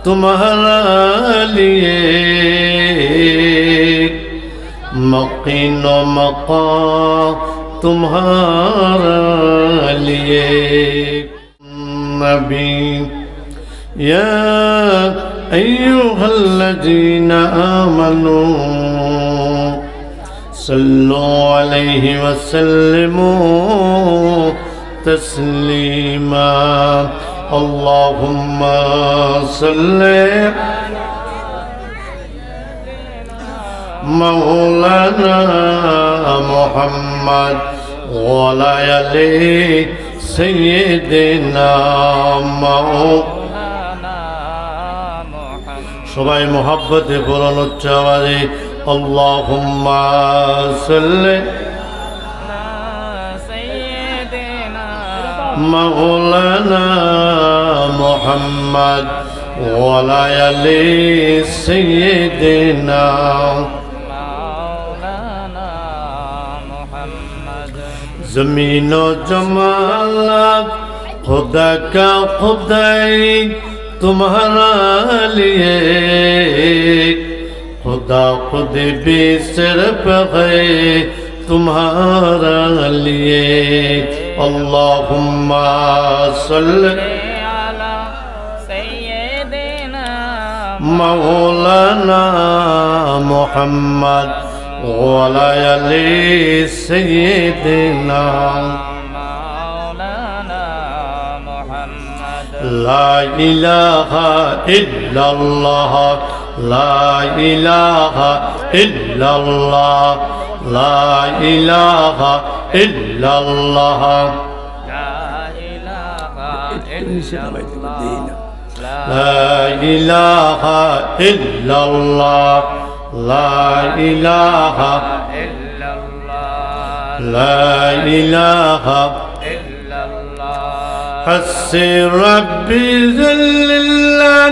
तुम्हारा लिए मकीनो मकाम तुम्हारा लिए नबी या अय्युहल्लज़ीना आमनू सल्लु अलैहि वसल्लिमू तस्लीमा अल्लाहुम्मा सल्लि मौलाना मुहम्मद वअला आलि सय्यिदिना मौलाना मुहम्मद सबाई मोहब्बते बोलन उच्च आवाजे अल्लाहुम्मा सल्लि मौलाना मुहम्मद वअला आलि सय्यिदिना मौलाना मुहम्मद। ज़मीनो जमालत खुदा का खुदाई तुम्हारा लिए खुदा खुद भी सिर्फ है तुम्हारा लिए अल्लाहुम्मा सल्लि अला सय्यिदिना मौलाना मुहम्मद वअला आलि सय्यिदिना मौलाना मुहम्मद। ला इलाहा इल्लल्लाह ला इलाहा इल्लल्लाह ला इलाहा इल्लल्लाह ला इलाहा इल्लल्लाह ला इलाहा इल्लल्लाह ला इलाहा इल्लल्लाह ला इलाहा इल्लल्लाह। हस्सी रब्बी ज़ल्लिल्लाह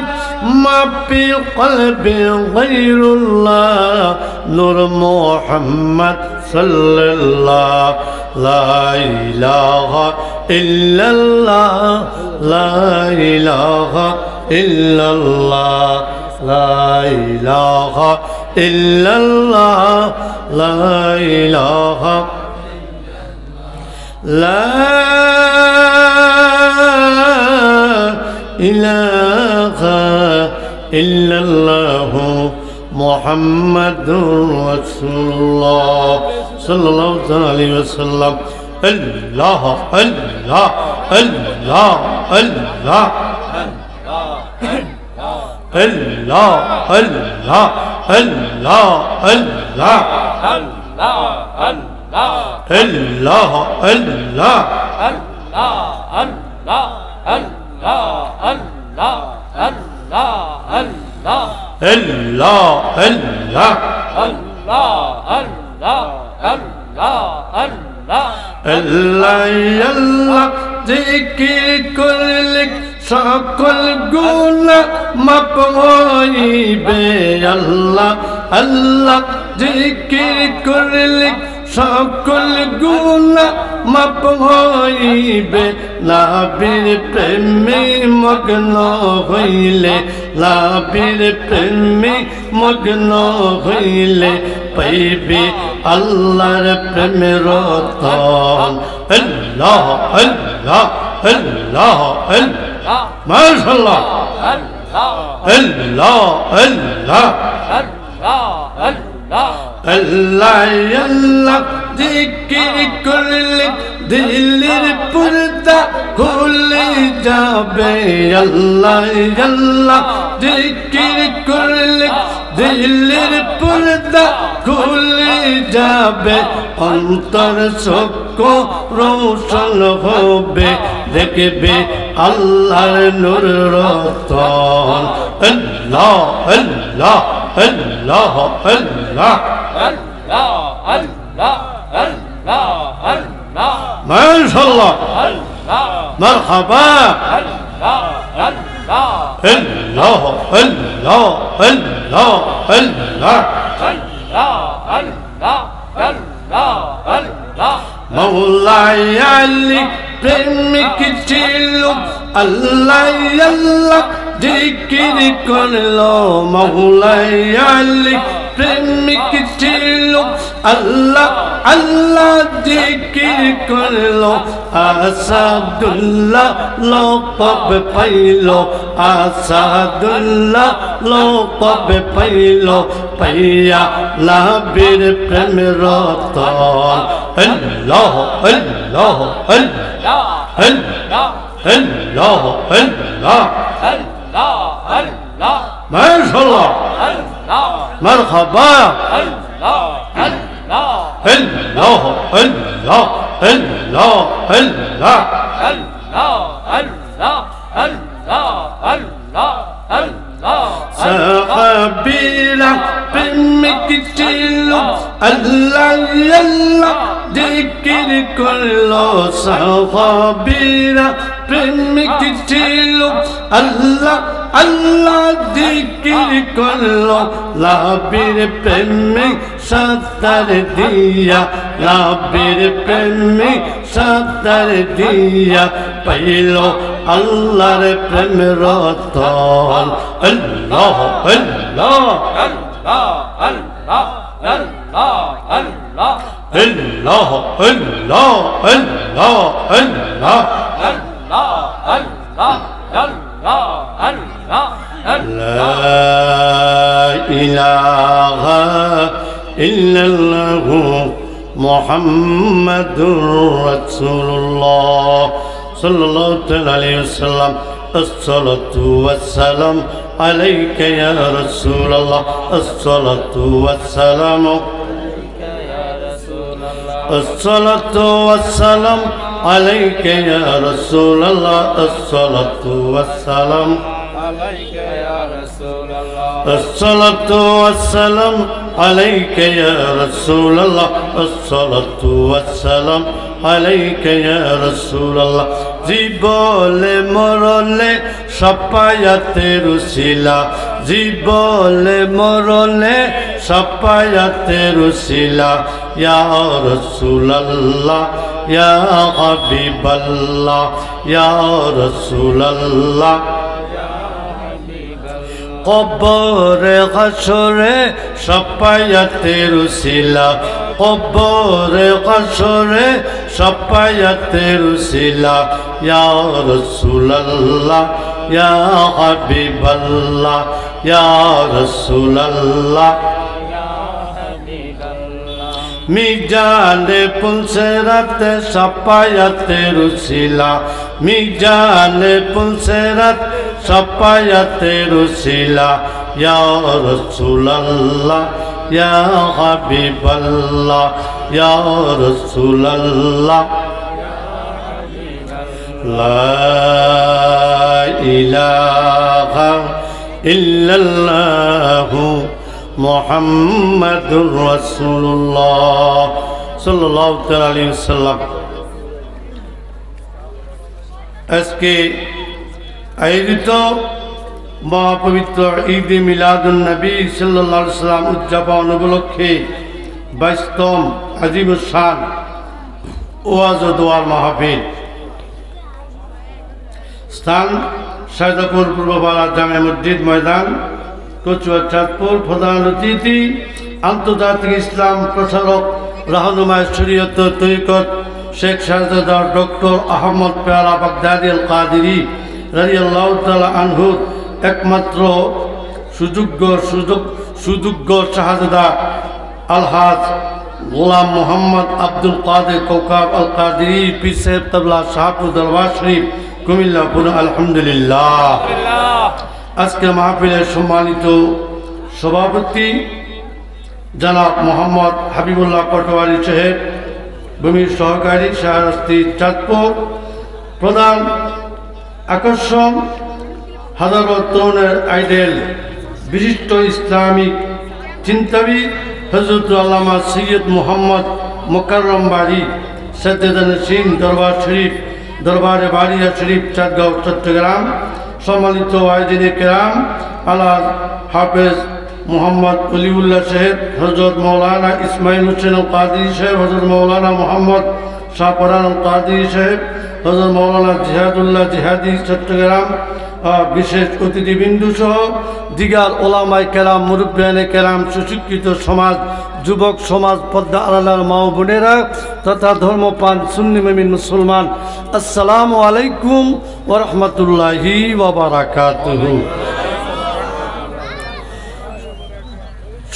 ما في قلبي غير الله نور محمد صلى الله لا إله إلا الله لا إله إلا الله لا إله إلا الله لا إله لا إله إلا الله محمد رسول الله صلى الله عليه وسلم الله الله الله الله الله الله الله الله الله जिक्र करलिक सकल गुनाह माफ হইবে আল্লাহ আল্লাহ जिक्र करलिक সকল গুনাহ মাপ হইবে নবীর প্রেমে মগ্ন হইলে নবীর প্রেমে মগ্ন হইলে পাইবে আল্লাহর প্রেমের রতন আল্লাহ আল্লাহ আল্লাহ আল্লাহ মাশাআল্লাহ আল্লাহ আল্লাহ আল্লাহ আল্লাহ আল্লাহ আল্লাহ জিকির করলে দিলের পর্দা খুলে যাবে আল্লাহ আল্লাহ জিকির করলে দিলের পর্দা খুলে যাবে অন্তর চক্ষু রোশন হবে দেখবে আল্লাহর নূর রতন আল্লাহ আল্লাহ আল্লাহ আল্লাহ আল্লাহ আল্লাহ আল্লাহ আল্লাহ মাশাআল্লাহ আল্লাহ মারহাবা আল্লাহ আল্লাহ আল্লাহ আল্লাহ আল্লাহ আল্লাহ আল্লাহ আল্লাহ আল্লাহ আল্লাহ মওলাই আলী প্রেমিক ছিল আল্লাহ আল্লাহ জিকির করলো মৌলাই আলী প্রেমিক ছিল আল্লাহ আল্লাহ জিকির করলো আসাদুল্লাহ লোকব পাইল আসাদুল্লাহ লোকব পাইল পাইয়া লাভের প্রেম রতন আল্লাহ আল্লাহ আল্লাহ আল্লাহ আল্লাহ আল্লাহ আল্লাহ মাশাআল্লাহ مرحبا الله الله الله الله الله الله الله الله الله صحابينا بمكتيل الله يلا ذكر كل صحابينا بمكتيل الله আল্লাহ জিকির করলো লাভের প্রেমে সাতার দিয়া লাভের প্রেমে সাতার দিয়া পাইল আল্লাহর প্রেম রতন আল্লাহ আল্লাহ আল্লাহ আল্লাহ আল্লাহ আল্লাহ আল্লাহ আল্লাহ আল্লাহ আল্লাহ আল্লাহ لا إله إلا الله محمد رسول الله صلى الله عليه وسلم الصلاة والسلام عليك يا رسول الله الصلاة والسلام الصلاة والسلام عليك يا رسول الله الصلاة والسلام عليك يا رسول الله الصلاة والسلام عليك يا رسول الله الصلاة والسلام عليك يا رسول الله জীবলে মরলে সাফায়াতের উসিলা জীবলে মরলে সাফায়াতের উসিলা ইয়া রাসূলুল্লাহ ইয়া হাবিবাল্লাহ ইয়া রাসূলুল্লাহ কবরে হাসরে সাফায়াতের উসিলা কবরে হাসরে সাফায়াতের উসিলা ইয়া রাসূলুল্লাহ ইয়া হাবিবাল্লাহ ইয়া রাসূলুল্লাহ মিজানে পুলসেরাতে সাফায়াতের উসিলা মিজানে পুলসেরাত সাফায়াতের উসিলা ইয়া রাসূলুল্লাহ ইয়া হাবিবাল্লাহ ইয়া রাসূলুল্লাহ লা ইলাহা ইল্লাল্লাহু মুহাম্মাদুর রাসূলুল্লাহ সাল্লাল্লাহু আলাইহি ওয়াসাল্লাম। আজকে আয়োজিত মহাপবিত্র ঈদ মিলাদুন নবী সাল্লাল্লাহু আলাইহি ওয়াসাল্লাম উদযাপন উপলক্ষে 22তম আজিমুস শান ওয়াজ ও দোয়ার মাহফিল স্থান সায়দাপুর পূর্বপাড়া জামে মসজিদ ময়দান কচুয়া চাঁদপুর। প্রধান অতিথি আন্তর্জাতিক ইসলাম প্রচারক রাহনুমায় শরীয়ত তরিকত শেখ শাহজাদা ডক্টর আহমদ পেয়ারা বাগদাদি আল কাদেরী রাদিয়াল্লাহু তাআলা আনহুর একমাত্র সুযোগ্য শাহজাদা আলহাজ গোলাম মোহাম্মদ আব্দুল কাদের কৌকাব আল কাদেরী পীর সাহেব তবলা শাহপুর দরবার শরীফ কুমিল্লা পুরো আলহামদুলিল্লাহ। আজকে মাহফিলের সম্মানিত সভাপতি জনাব মোহাম্মদ হাবিবুল্লাহ পটোয়ারি সাহেব ভূমির সহকারী শাহরাস্তি চাঁদপুর। প্রধান আকর্ষণ হাজারত তরুণের আইডেল বিশিষ্ট ইসলামিক চিন্তাবিদ হযরত আল্লামা সৈয়দ মোহাম্মদ মোকাররম বাড়ি সৈয়দানশীন দরবার শরীফ দরবারে বাড়িয়া শরীফ চাঁদগাঁও চট্টগ্রাম। সম্মানিত আয়োজনে কেরাম আলা হাফেজ মোহাম্মদ অলিউল্লাহ সাহেব হযরত মৌলানা ইসমাইল হোসেন আল কাদেরী সাহেব হযরত মৌলানা মোহাম্মদ শাহপরান আল কাদেরী সাহেব হযরত মৌলানা জিহাদুল্লাহ জিহাদি চট্টগ্রাম বিশেষ অতিথিবৃন্দু সহ দিগার ওলামায়ে কেরাম, মুরব্বিয়ানে কেরাম, সুশিক্ষিত সমাজ, যুবক সমাজ, পর্দা আড়ালের মা ও বোনেরা তথা ধর্মপ্রাণ সুন্নি মুমিন মুসলমান, আসসালামু আলাইকুম ওয়া রাহমাতুল্লাহি ওয়া বারাকাতুহু।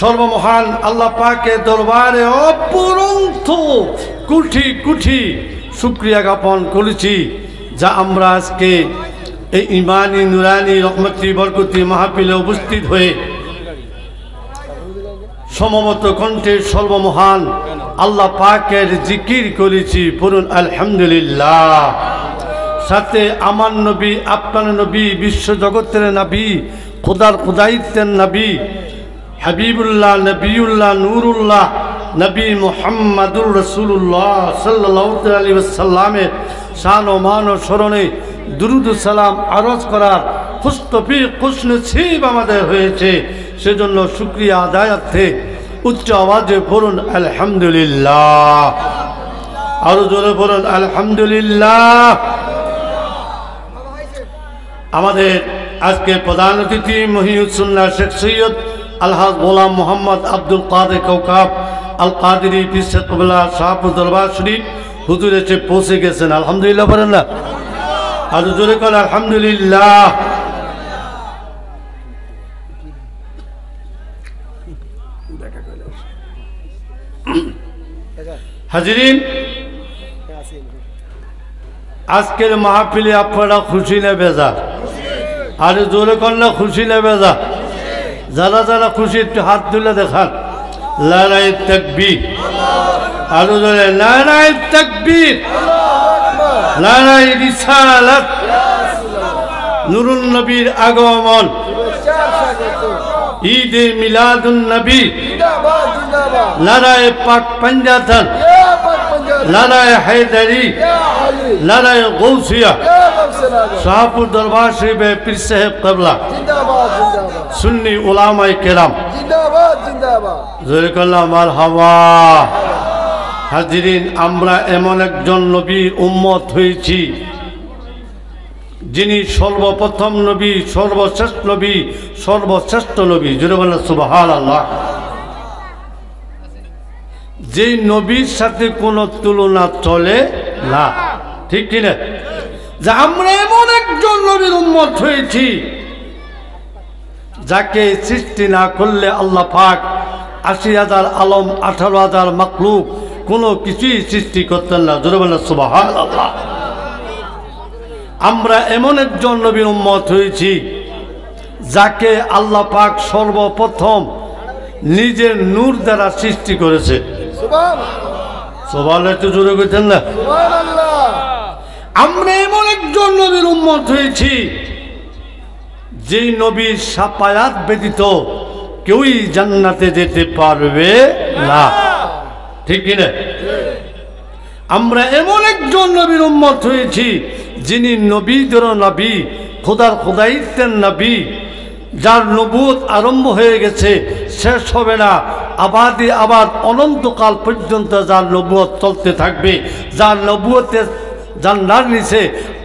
সর্বমহান আল্লাহ পাকের দরবারে অপরন্ত কোটি কোটি শুকরিয়া জ্ঞাপন করেছি, যা আমরা আজকে এই ইমানি নুরানি রহমতি বরকতি মাহফিলে উপস্থিত হয়ে সমবেত কণ্ঠে সর্বমহান আল্লাহ পাকের জিকির করেছি। পড়ুন আলহামদুলিল্লাহ। সাথে আমার নবী, আপনার নবী, বিশ্ব জগতের নবী, খোদার খোদাইত্বের নবী, হাবিবুল্লাহ, নবিউল্লাহ, নূরুল্লাহ, নবী মুহাম্মাদুর রাসূলুল্লাহ সাল্লাল্লাহু আলাইহি ওয়াসাল্লামের শান ও মান ও স্মরণে দুরূদ ও সালাম আরজ করার খুশতৌফিক খুশনসিব আমাদের হয়েছে। সেজন্য শুকরিয়া আদায়ার্থে উচ্চ আওয়াজে পড়ুন আলহামদুলিল্লাহ। আরো জোরে পড়ুন আলহামদুলিল্লাহ। আমাদের আজকে প্রধান অতিথি মহিউসুন্নাহ শেখ সৈয়দ আলহাজ গোলাম মোহাম্মদ আব্দুল কাদের কৌকাব আল কাদেরী পীর সাহেব কিবলা শাহপুর দরবার শরীফ হুজুর এসে পৌঁছে গেছেন। আলহামদুলিল্লাহ বলেন না, আরো জোরে করেন আলহামদুলিল্লাহ। হাজিরিন, আজকের মাহফিলে আপনারা খুশি না বেজার? আরে জোরে করলে খুশি না বেজার? যারা যারা খুশি একটু হাত তুলে দেখান। নারায়ে তাকবীর। আরো জোরে নারায়ে তাকবীর। নারায়ে রিসালাত। নুরুন নবীর আগমন, ঈদে মিলাদুন নবী, নারায়ে পাক পাঞ্জাতন, নারায়ে হায়দারি, নারায়ে গৌসিয়া, শাহপুর দরবার শরীফে পীর সাহেব কিবলা, সুন্নি উলামায়ে কেরাম, জোরে করলাম মারহাবা। হাজিরিন, আমরা এমন একজন নবীর উম্মত হয়েছি যিনি সর্বপ্রথম নবী, সর্বশ্রেষ্ঠ নবী, সর্বশ্রেষ্ঠ নবী। জোরে বলেন সুবহানাল্লাহ। যেই নবীর সাথে কোনো তুলনা চলে না, ঠিক কিনা? যে আমরা এমন একজন নবীর উম্মত হয়েছি যাকে সৃষ্টি না করলে আল্লাহ পাক ৮০,০০০ আলম, ১৮,০০০ মাখলুক কোনো কিছুই সৃষ্টি করতেন না। জোরে বলেন সুবহানাল্লাহ। আমরা এমন একজন নবীর উম্মত হয়েছি যাকে আল্লাহ পাক সর্বপ্রথম নিজের নূর দ্বারা সৃষ্টি করেছে। সুবহানাল্লাহ, একটু জোরে কইতেন না? আমরা এমন একজন নবীর উম্মত হয়েছি যেই নবীর শাফায়াত ব্যতীত কেউই জান্নাতে যেতে পারবে না, ঠিক কিনা? আমরা এমন একজন নবীর উম্মত হয়েছি যিনি নবীদের নবী, খোদার খোদাইত্বের নবী, যার নবুয়ত আরম্ভ হয়ে গেছে, শেষ হবে না, আবাদি আবাদ অনন্তকাল পর্যন্ত যার নবুয়ত চলতে থাকবে, যার নবুয়তের জান্নার নিচে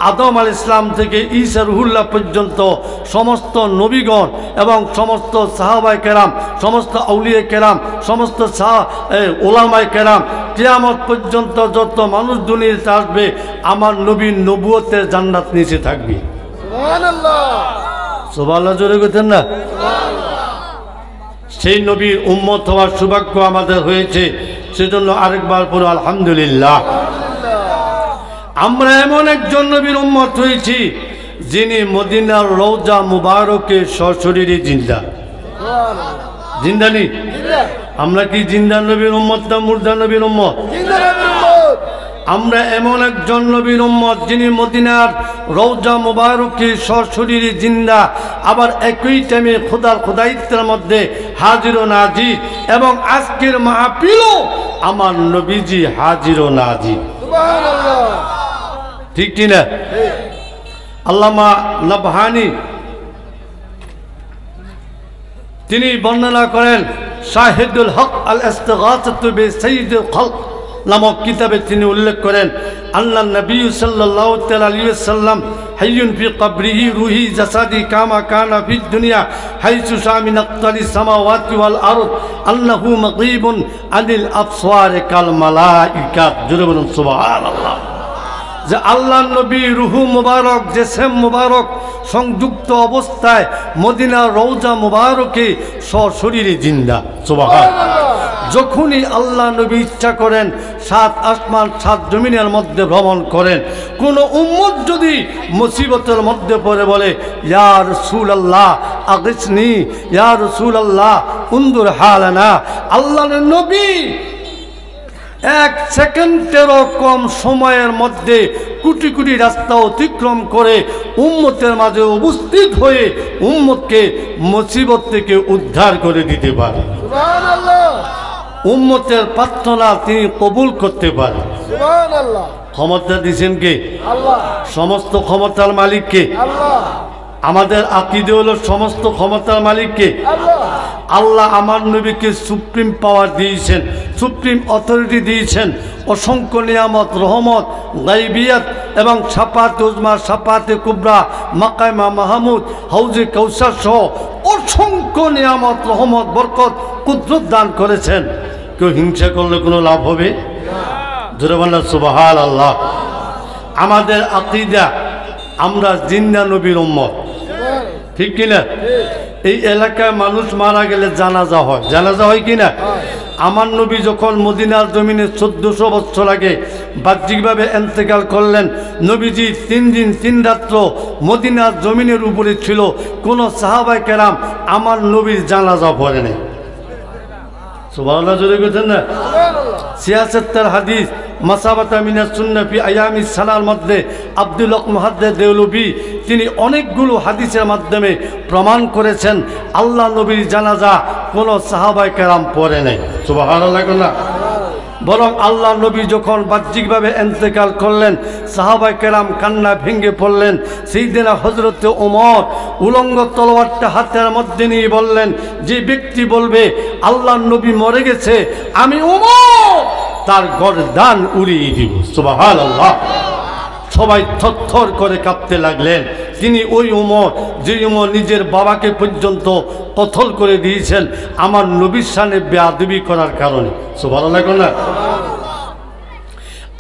আদম আল ইসলাম থেকে ঈসা রুহুল্লাহ পর্যন্ত সমস্ত নবীগণ এবং সমস্ত সাহাবায়ে কেরাম, সমস্ত আউলিয়া কেরাম, সমস্ত ওলামায়ে কেরাম, কিয়ামত পর্যন্ত যত মানুষ দুনিয়াতে আসবে আমার নবীর নবুয়তের জান্নাত নিচে থাকবে। সুবহানাল্লাহ। সুবহানাল্লাহ, জোরে কইতেন না? সেই নবীর উম্মত হওয়ার সৌভাগ্য আমাদের হয়েছে, সেজন্য আরেকবার পড়ো আলহামদুলিল্লাহ। আমরা এমন একজন নবীর উম্মত হয়েছি যিনি মদিনার রওজা মুবারকে সশরীরে জিন্দা। জিন্দানি? আমরা কি জিন্দা নবীর উম্মত না মুর্দা নবীর উম্মত? আমরা এমন একজন নবীর উম্মত যিনি মদিনার রওজা মুবারকে সশরীরে জিন্দা, আবার একই টাইমে খোদার খোদাইত্বের মধ্যে হাজির ও নাজির, এবং আজকের মাহফিলও আমার নবীজি হাজির ও নাজির। সুবহানাল্লাহ, ঠিক কিনা? আল্লামা নবহানী তিনি বর্ণনা করেন, শাহিদুল হক আল ইস্তিগাসাতু বিসাইয়্যিদিল খালক নামক কিতাবে তিনি উল্লেখ করেন, আল্লাহ নবী সাল্লাল্লাহু আলাইহি ওয়াসাল্লাম হাইয়ুন ফি কবরিহি রুহি জাসাদি কামা কানা ফিদ দুনিয়া হাইসু শামিন আক্তারি সামাওয়াতি ওয়াল আরদ আন্নাহু মাগীবুন আনিল আবসার কাল মালাইকা। জোরে বলুন সুবহানাল্লাহ। যে আল্লাহ নবী রুহু মুবারক জেসেম মুবারক সংযুক্ত অবস্থায় মদিনা রওজা মুবারকে সশরীরে জিন্দা। সুবহানাল্লাহ। যখনই আল্লাহ নবী ইচ্ছা করেন সাত আসমান সাত জমিনের মধ্যে ভ্রমণ করেন, কোন উম্মত যদি মুসিবতের মধ্যে পড়ে বলে ইয়া রাসূলুল্লাহ আগিসনি, ইয়া রাসূলুল্লাহ উনজুর হালানা, আল্লাহর নবী এক সেকেন্ডেরও কম সময়ের মধ্যে কোটি কোটি রাস্তা অতিক্রম করে উম্মতের মাঝে উপস্থিত হয়ে উম্মতকে মুসিবত থেকে উদ্ধার করে দিতে পারে। সুবহানাল্লাহ। উম্মতের প্রার্থনা তিনি কবুল করতে পারেন। সুবহানাল্লাহ। ক্ষমতা দিয়েছেন কে? আল্লাহ। সমস্ত ক্ষমতার মালিক কে? আল্লাহ। আমাদের আকীদা হলো সমস্ত ক্ষমতার মালিক কে? আল্লাহ। আল্লাহ আমার নবীকে সুপ্রিম পাওয়ার দিয়েছেন, সুপ্রিম অথরিটি দিয়েছেন, অসংখ্য নিয়ামত রহমত গাইবিয়াত এবং শাফাতে উজমা শাফাতে কুবরা মাকামা মাহমুদ হাউজে কাউসার সহ অসংখ্য নিয়ামত রহমত বরকত কুদরত দান করেছেন। কেউ হিংসা করলে কোনো লাভ হবে? জোরে বলেন সুবহানাল্লাহ। আমাদের আকীদা আমরা জিন্দা নবীর উম্মত, ঠিক কিনা? এই এলাকায় মানুষ মারা গেলে জানাজা হয়, জানাজা হয় কিনা? আমার নবী যখন মদিনার জমিনে 1400 বছর আগে বাহ্যিকভাবে ইন্তেকাল করলেন, নবীজি 3 দিন 3 রাত্র মদিনার জমিনের উপরে ছিল, কোন সাহাবায়ে কেরাম আমার নবীর জানাজা পড়ে নাই। সুবহানাল্লাহ। জোরে বলেন না? সিয়াসতের হাদিস মাসাবাতা মিনাস সুন্নাহ ফি আয়ামিস সানার মধ্যে আব্দুল হক মুহাদ্দিস দেওলভী তিনি অনেকগুলো হাদিসের মাধ্যমে প্রমাণ করেছেন আল্লাহ নবীর জানাজা কোনো সাহাবায়ে কেরাম পড়ে নাই। সুবহানাল্লাহ। বরং আল্লাহ নবী যখন বাহ্যিকভাবে ইন্তেকাল করলেন, সাহাবায়ে কেরাম কান্না ভেঙে পড়লেন। সাইয়েদনা হযরত ওমর উলঙ্গ তলোয়ারটা হাতের মধ্যে নিয়ে বললেন, যে ব্যক্তি বলবে আল্লাহ নবী মরে গেছে, আমি ওমর তার গর্দান উড়িয়ে দিব। সুবহানাল্লাহ। সবাই থরথর করে কাঁপতে লাগলেন। তিনি ওই ওমর, যে ওমর নিজের বাবাকে পর্যন্ত কতল করে দিয়েছেন আমার নবীর শানে বেয়াদবি করার কারণে। সুবহানাল্লাহ।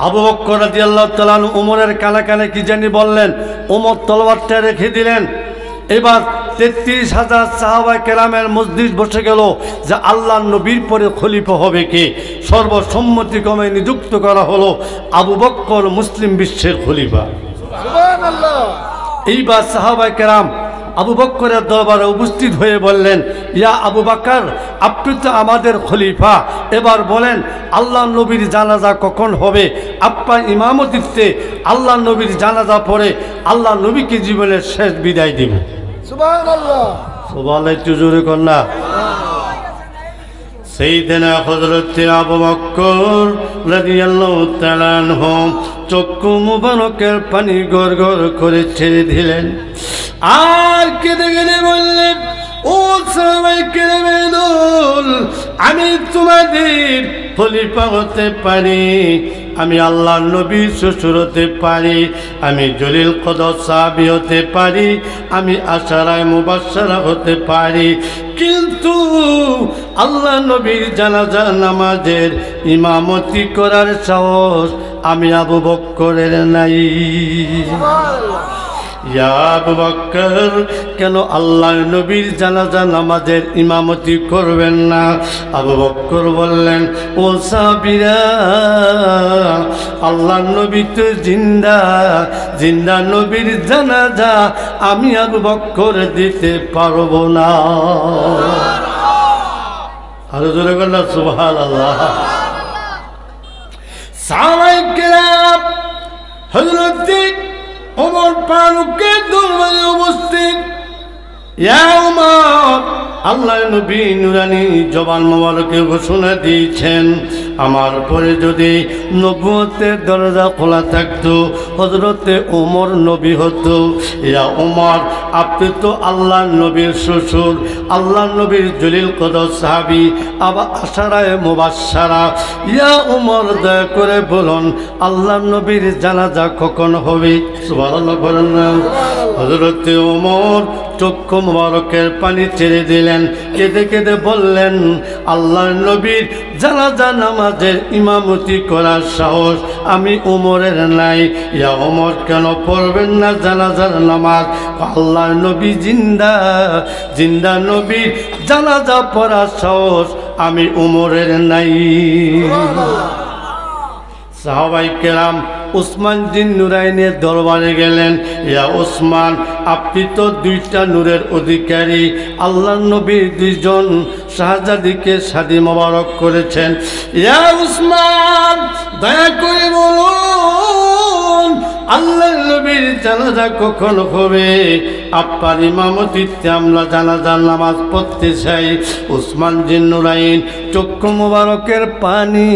আবু বকর রাদিয়াল্লাহু তাআলা ওমরের কানে কানে কি জানি বললেন, ওমর তলোয়ারটা রেখে দিলেন। এবার 33,000 সাহাবায়ে কেরামের মজলিস বসে গেল যে আল্লাহ নবীর পরে খলিফা হবে কে। সর্বসম্মতিক্রমে নিযুক্ত করা হলো আবু বকর মুসলিম বিশ্বের খলিফা। সুবহানাল্লাহ। এইবার সাহাবায়ে কেরাম আবু বকরের দরবারে উপস্থিত হয়ে বললেন, ইয়া আবু বকর, আপনি তো আমাদের খলিফা, এবার বলেন আল্লাহ নবীর জানাজা কখন হবে? আপনার ইমামতিতে আল্লাহ নবীর জানাজা পড়ে আল্লাহ নবীকে জীবনের শেষ বিদায় দিব। সুবহানাল্লাহ। সুবহানাল্লাহ। একটু জোরে কর না। সাইয়েদনা হযরত আবু বকর রাদিয়াল্লাহু তাআলা আনহু চক্ষু মুবারকের পানি গড় গড় করে ছেড়ে দিলেন, আর কেঁদে কেঁদে বললেন, ও সাহাবায়ে কেরামের দল, আমি তোমাদের খলিফা হতে পারি, আমি আল্লাহর নবীর শ্বশুর হতে পারি, আমি জলিল কদর সাহাবী হতে পারি, আমি আশারায়ে মুবাশশারা হতে পারি, কিন্তু আল্লাহ নবীর জানাজা নামাজের ইমামতি করার সাহস আমি আবু বকরের নাই। ইয়া আবু বকর, কেন আল্লাহ নবীর জানাজা নামাজের ইমামতি করবেন না? আবু বকর বললেন, ও সাহাবীরা, আল্লাহ নবী তো জিন্দা, জিন্দা নবীর জানাজা আমি আবু বকর দিতে পারবো না। আরো জোরে বললেন সুবহানাল্লাহ। সাহাবায়ে কেরাম হযরত ওমর ফারুকের দরবারে উপস্থিত। ইয়া ওমর, আল্লাহ নবী নুরানি জবান মোবারকে ঘোষণা দিয়েছেন, আমার পরে যদি নবুয়তের দরজা খোলা থাকতো হযরতে ওমর নবী হতো। ইয়া ওমর, আপনি তো আল্লাহর নবীর শ্বশুর, আল্লাহর নবীর জলিল কদর সাহাবী, আবার আশারায়ে মুবাশশারা। ইয়া ওমর, দয়া করে বলুন আল্লাহর নবীর জানাজা কখন হবে? সুবহানাল্লাহ বলেন না। হযরতে ওমর চক্ষু মোবারকের পানি ছেড়ে দিলেন, কেঁদে কেঁদে বললেন, আল্লাহর নবীর জানাজা নামাজের ইমামতি করার সাহস আমি ওমরের নাই। ইয়া ওমর, কেন পড়বেন না জানাজার নামাজ? আল্লাহর নবী জিন্দা, জিন্দা নবীর জানাজা পড়ার সাহস আমি ওমরের নাই। সাহাবায়ে কেরাম উসমান জিন নুরাইনের দরবারে গেলেন। ইয়া উসমান, আপনি তো দুইটা নূরের অধিকারী, আল্লাহর নবীর দুইজন শাহজাদিকে শাদী মোবারক করেছেন। ইয়া উসমান, দয়া করে বলুন আল্লাহর নবীর জানাজা কখন হবে? আপনার ইমামতিতে আমরা জানাজার নামাজ পড়তে চাই। উসমান জিন নুরাইন চক্ষু মোবারকের পানি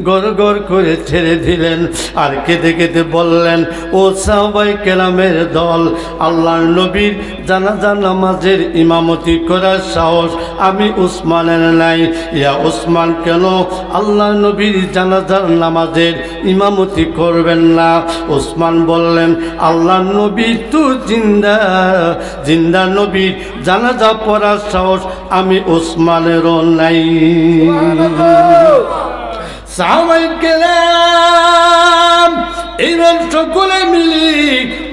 গড় গড় করে ছেড়ে দিলেন, আর কেঁদে কেঁদে বললেন, ও সাহাবায়ে কেরামের দল, আল্লাহর নবীর জানাজা নামাজের ইমামতি করার সাহস আমি উসমানের নাই। ইয়া উসমান, কেন আল্লাহর নবীর জানাজার নামাজের ইমামতি করবেন না? উসমান বললেন, আল্লাহর নবী তো জিন্দা, জিন্দা নবীর জানাজা পড়ার সাহস আমি উসমানেরও নাই। সাহাবায়ে কেরাম এইবার সকলে মিলি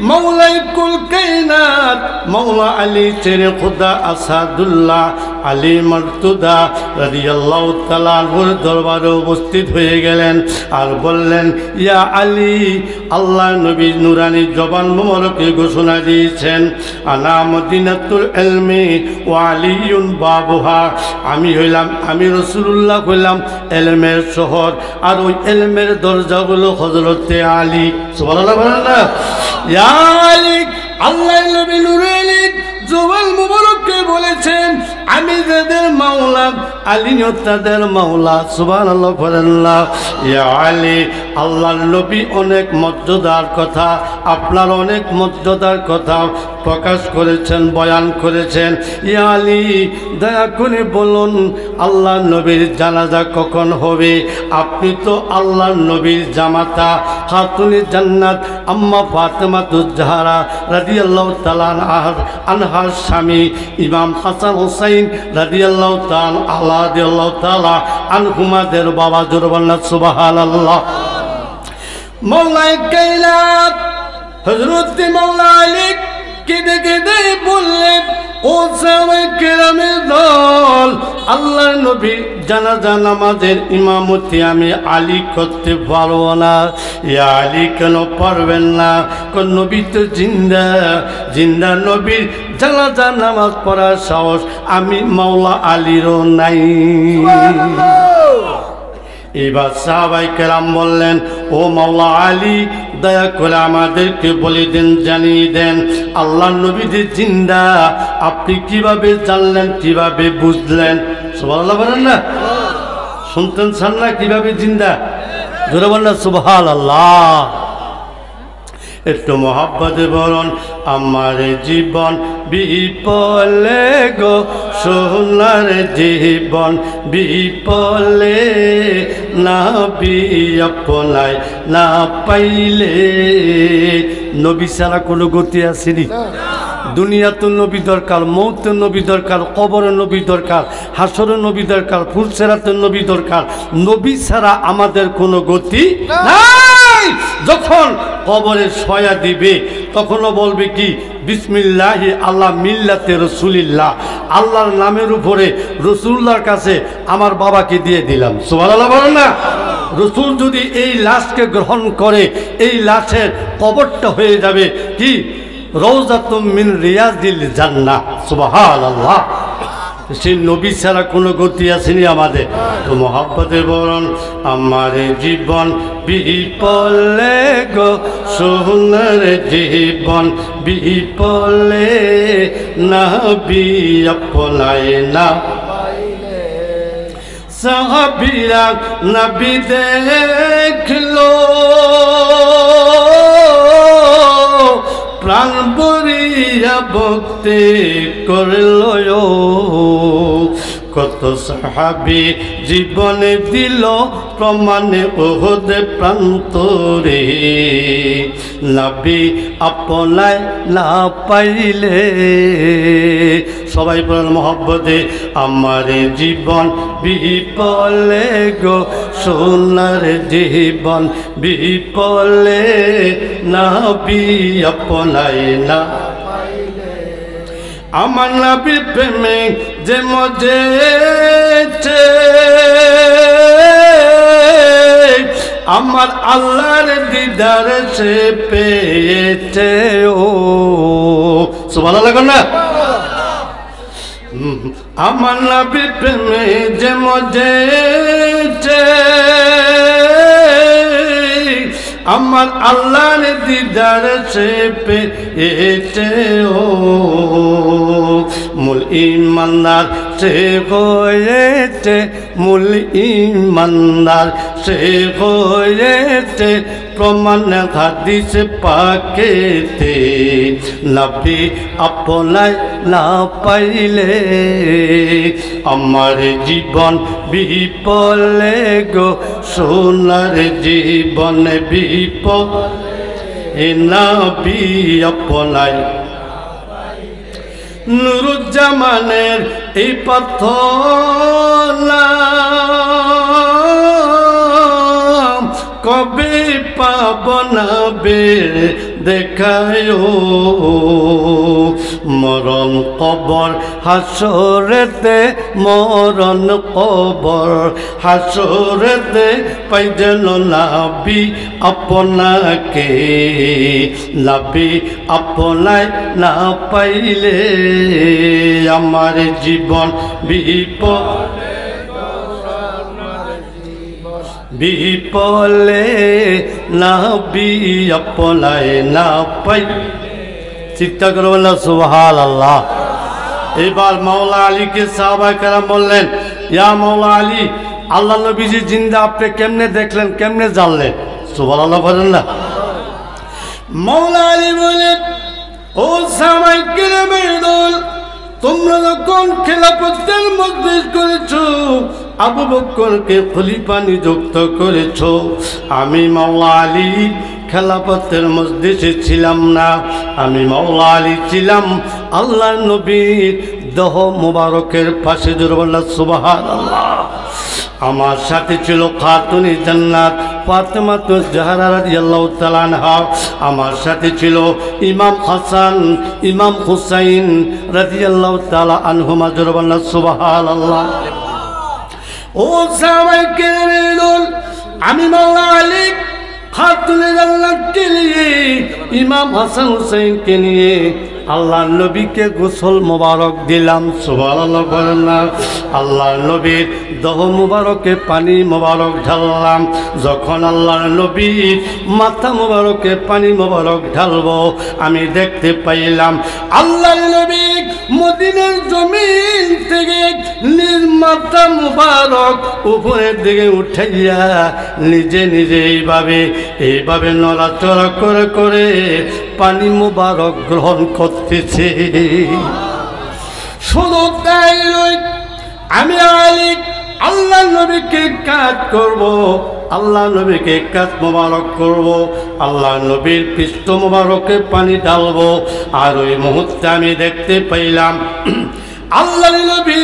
মৌলাই কুল কায়নাত মৌলা আলী শেরে খুদা আসাদুল্লাহ আলী মারতুদা রাদিয়াল্লাহু তাআলা আনহুর দরবারে উপস্থিত হয়ে গেলেন আর বললেন, ইয়া আলী, আল্লাহ নবী নুরানি জবান মোবারকে ঘোষণা দিয়েছেন, আনা মদিনাতুল ইলমি ওয়া আলিয়ুন বাবুহা, আমি হইলাম, আমি রাসূলুল্লাহ হইলাম ইলমের শহর, আর ওই ইলমের দরজাগুলো হযরতে আলী। সুবহানাল্লাহ বলেন না। ইয়া আলী, আল্লাহ নবী নুরানি জবান মুবারককে বলেছেন, আমি যাদের মাওলা আলীও তাদের মাওলা। সুবহানাল্লাহ বলেন না। ইয়া আলী, আল্লাহর নবী অনেক মর্যাদার কথা, আপনার অনেক মর্যাদার কথা প্রকাশ করেছেন, বয়ান করেছেন। ইয়া আলী, দয়া করে বলুন আল্লাহর নবীর জানাজা কখন হবে? আপনি তো আল্লাহর নবীর জামাতা খাতুনে জান্নাত আম্মা ফাতেমাতুজ জাহরা রাদিয়াল্লাহু তাআলা আনহার স্বামী ইমাম হাসান হুসাইন রাদিয়াল্লাহু তাআলা আনহুমাদের বাবা। জোরবান্না সুবহানাল্লাহ। মওলাই কায়নাত হযরত মাওলা আলী কেঁদে কেঁদে বললেন, ও সাহাবায়ে কেরামের দল, আল্লাহর নবী জানাজা নামাজের ইমামতি আমি আলী করতে পারবো না। ইয়া আলী, কেন পারবেন না? কোন নবী তো জিন্দা, জিন্দা নবীর জানাজা নামাজ পড়ার সাহস আমি মাওলা আলীরও নাই। এবার সাহাবায়ে কেরাম বললেন, ও মাওলা আলী, দয়া করে আমাদেরকে বলে দেন, জানিয়ে দেন আল্লাহর নবী যে জিন্দা আপনি কিভাবে জানলেন, কিভাবে বুঝলেন? সুবহানাল্লাহ বলেন না। শুনতেন চান না কিভাবে জিন্দা? জোরে বলেন না সুবহানাল্লাহ। একটু মহাব্বতে বলুন, আমার জীবন বিপলে গো, সোনার জীবন বিপলে, না আপনায় না পাইলে। নবী ছাড়া কোনো গতি আসেনি। দুনিয়াতে নবী দরকার, মৌতে নবী দরকার, কবরে নবী দরকার, হাসরে নবী দরকার, ফুলসেরাতে নবী দরকার। নবী ছাড়া আমাদের কোনো গতি নাই। যখন কবরে শয়া দিবে তখনও বলবে কি, বিসমিল্লাহি আল্লাহ মিল্লাতে রসুলিল্লাহ, আল্লাহর নামের উপরে রসুল্লাহর কাছে আমার বাবাকে দিয়ে দিলাম। সুবহানাল্লাহ বলেন না। রসুল যদি এই লাশকে গ্রহণ করে, এই লাশের কবরটা হয়ে যাবে কি, রওজাতুম মিন রিয়াজিল জান্নাহ। সুবহানাল্লাহ। সেই নবী ছাড়া কোনো গতি আসেনি আমাদের। তো মহব্বতে বলুন, আমার জীবন বিপলে গো, সোনার জীবন বিপলে, নবী আপনায় না পাইলে। সাহাবীরা নবী দেখলো, প্রাণ ভরিয়া ভক্তি করল কত সাহাবী জীবনে দিল প্রমাণে ওহদে প্রান্তরে নবী আপনায় না পাইলে সবাই বলেন মহব্বতে আমার জীবন বিপলে গো সোনার জীবন বিপলে নবী আপনায় না আমার নবীর প্রেমে যে মজেছে আমার আল্লাহর দিদার সে পেয়েছে ও সুবহানাল্লাহ না আমার নবীর প্রেমে যে মজেছে আমার আল্লাহর দিদার সে পেয়েছে ও মূল ইমানদার সে হয়েছে মূল ইমানদার সে হয়েছে প্রমাণ হাদিস পাকেতে নবী আপনায় না পাইলে আমার জীবন বিপলে গো সোনার জীবন বিপলে নবী আপনায় নুরুজ্জামানের এই প্রার্থনা কবে পাব না বের দেখায় মরণ কবর হাসরেতে মরণ কবর হাসরেতে পাই যেন নবী আপনাকে নবী আপনায় না পাইলে আমার জীবন বিপলে বিপলে নবী আপনায় না পাই চিন্তা করো বললাম সুবহানাল্লাহ। এবার মাওলা আলীকে সাহাবায়ে কেরাম বললেন ইয়া মাওলা আলী আল্লাহ নবীজি জিন্দা আপনি কেমনে দেখলেন কেমনে জানলেন সুবহানাল্লাহ বলেন না। মাওলা আলী বলেন ও সাহাবায়ে কেরামের দল তোমরা যখন খেলাফতের মজলিস করেছো আবু বকরকে খলিফা নিযুক্ত করেছো আমি মাওলা আলী খেলাফতের মজলিসে ছিলাম না আমি মাওলা আলী ছিলাম আল্লাহর নবীর দেহ মোবারকের পাশে জোরে সুবহানাল্লাহ। আমার সাথে ছিল খাতুনে জান্নাত ফাতেমাতুজ জাহরা রাদিয়াল্লাহু তাআলা আনহা আমার সাথে ছিল ইমাম হাসান ইমাম হুসাইন রাদিয়াল্লাহু তাআলা আনহুমা জোরে সুবহানাল্লাহ। ও সাহাবায়ে কেরাম আমি মাওলা আলী খাতুনে জান্নাতকে নিয়ে ইমাম হাসান হুসাইনকে নিয়ে আল্লাহর নবীকে গোসল মোবারক দিলাম সুবহানাল্লাহ বলেন না। আল্লাহর নবীর দেহ মোবারকে পানি মোবারক ঢাললাম যখন আল্লাহর নবীর মাথা মোবারকে পানি মোবারক ঢালবো আমি দেখতে পাইলাম আল্লাহর নবী মদিনার জমিন থেকে নিজ মাথা মোবারক উপরের দিকে উঠাইয়া নিজে নিজে এইভাবে নড়াচড়া করে করে পানি মোবারক গ্রহণ করতেছে। শুধু তাই নয় আমি আলী আল্লাহ নবীকে কাজ করব আল্লাহ নবীকে কাজ মোবারক করব আল্লাহ নবীর পৃষ্ঠ মোবারকে পানি ঢালবো আর ওই মুহূর্তে আমি দেখতে পাইলাম আল্লাহ নবী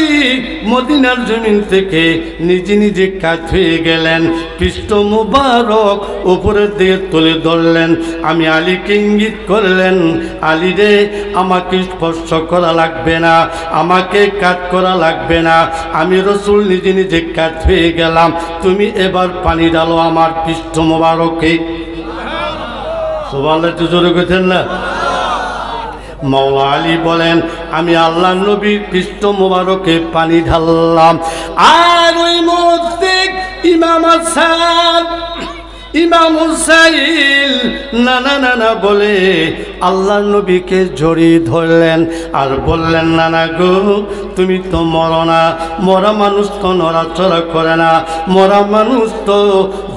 মদিনার জমিন থেকে নিজে নিজে কাজ হয়ে গেলেন পৃষ্ঠ মুবারক উপরের দিকে তুলে ধরলেন আমি আলীকে ইঙ্গিত করলেন আলী রে আমাকে স্পর্শ করা লাগবে না আমাকে কাজ করা লাগবে না আমি রসুল নিজে নিজে কাজ হয়ে গেলাম তুমি এবার পানি ঢালো আমার পৃষ্ঠ মুবারকে সুবহানাল্লাহ জোরে কইতেন না। মাওলা আলী বলেন আমি আল্লাহ নবীর পৃষ্ঠ মোবারকে পানি ঢাললাম আর ওই মুহূর্তে ইমাম হাসান ইমাম হুসাইন না না না না বলে আল্লাহ নবীকে জড়িয়ে ধরলেন আর বললেন না না গো তুমি তো মরো না মরা মানুষ তো নড়াচড়া করে না মরা মানুষ তো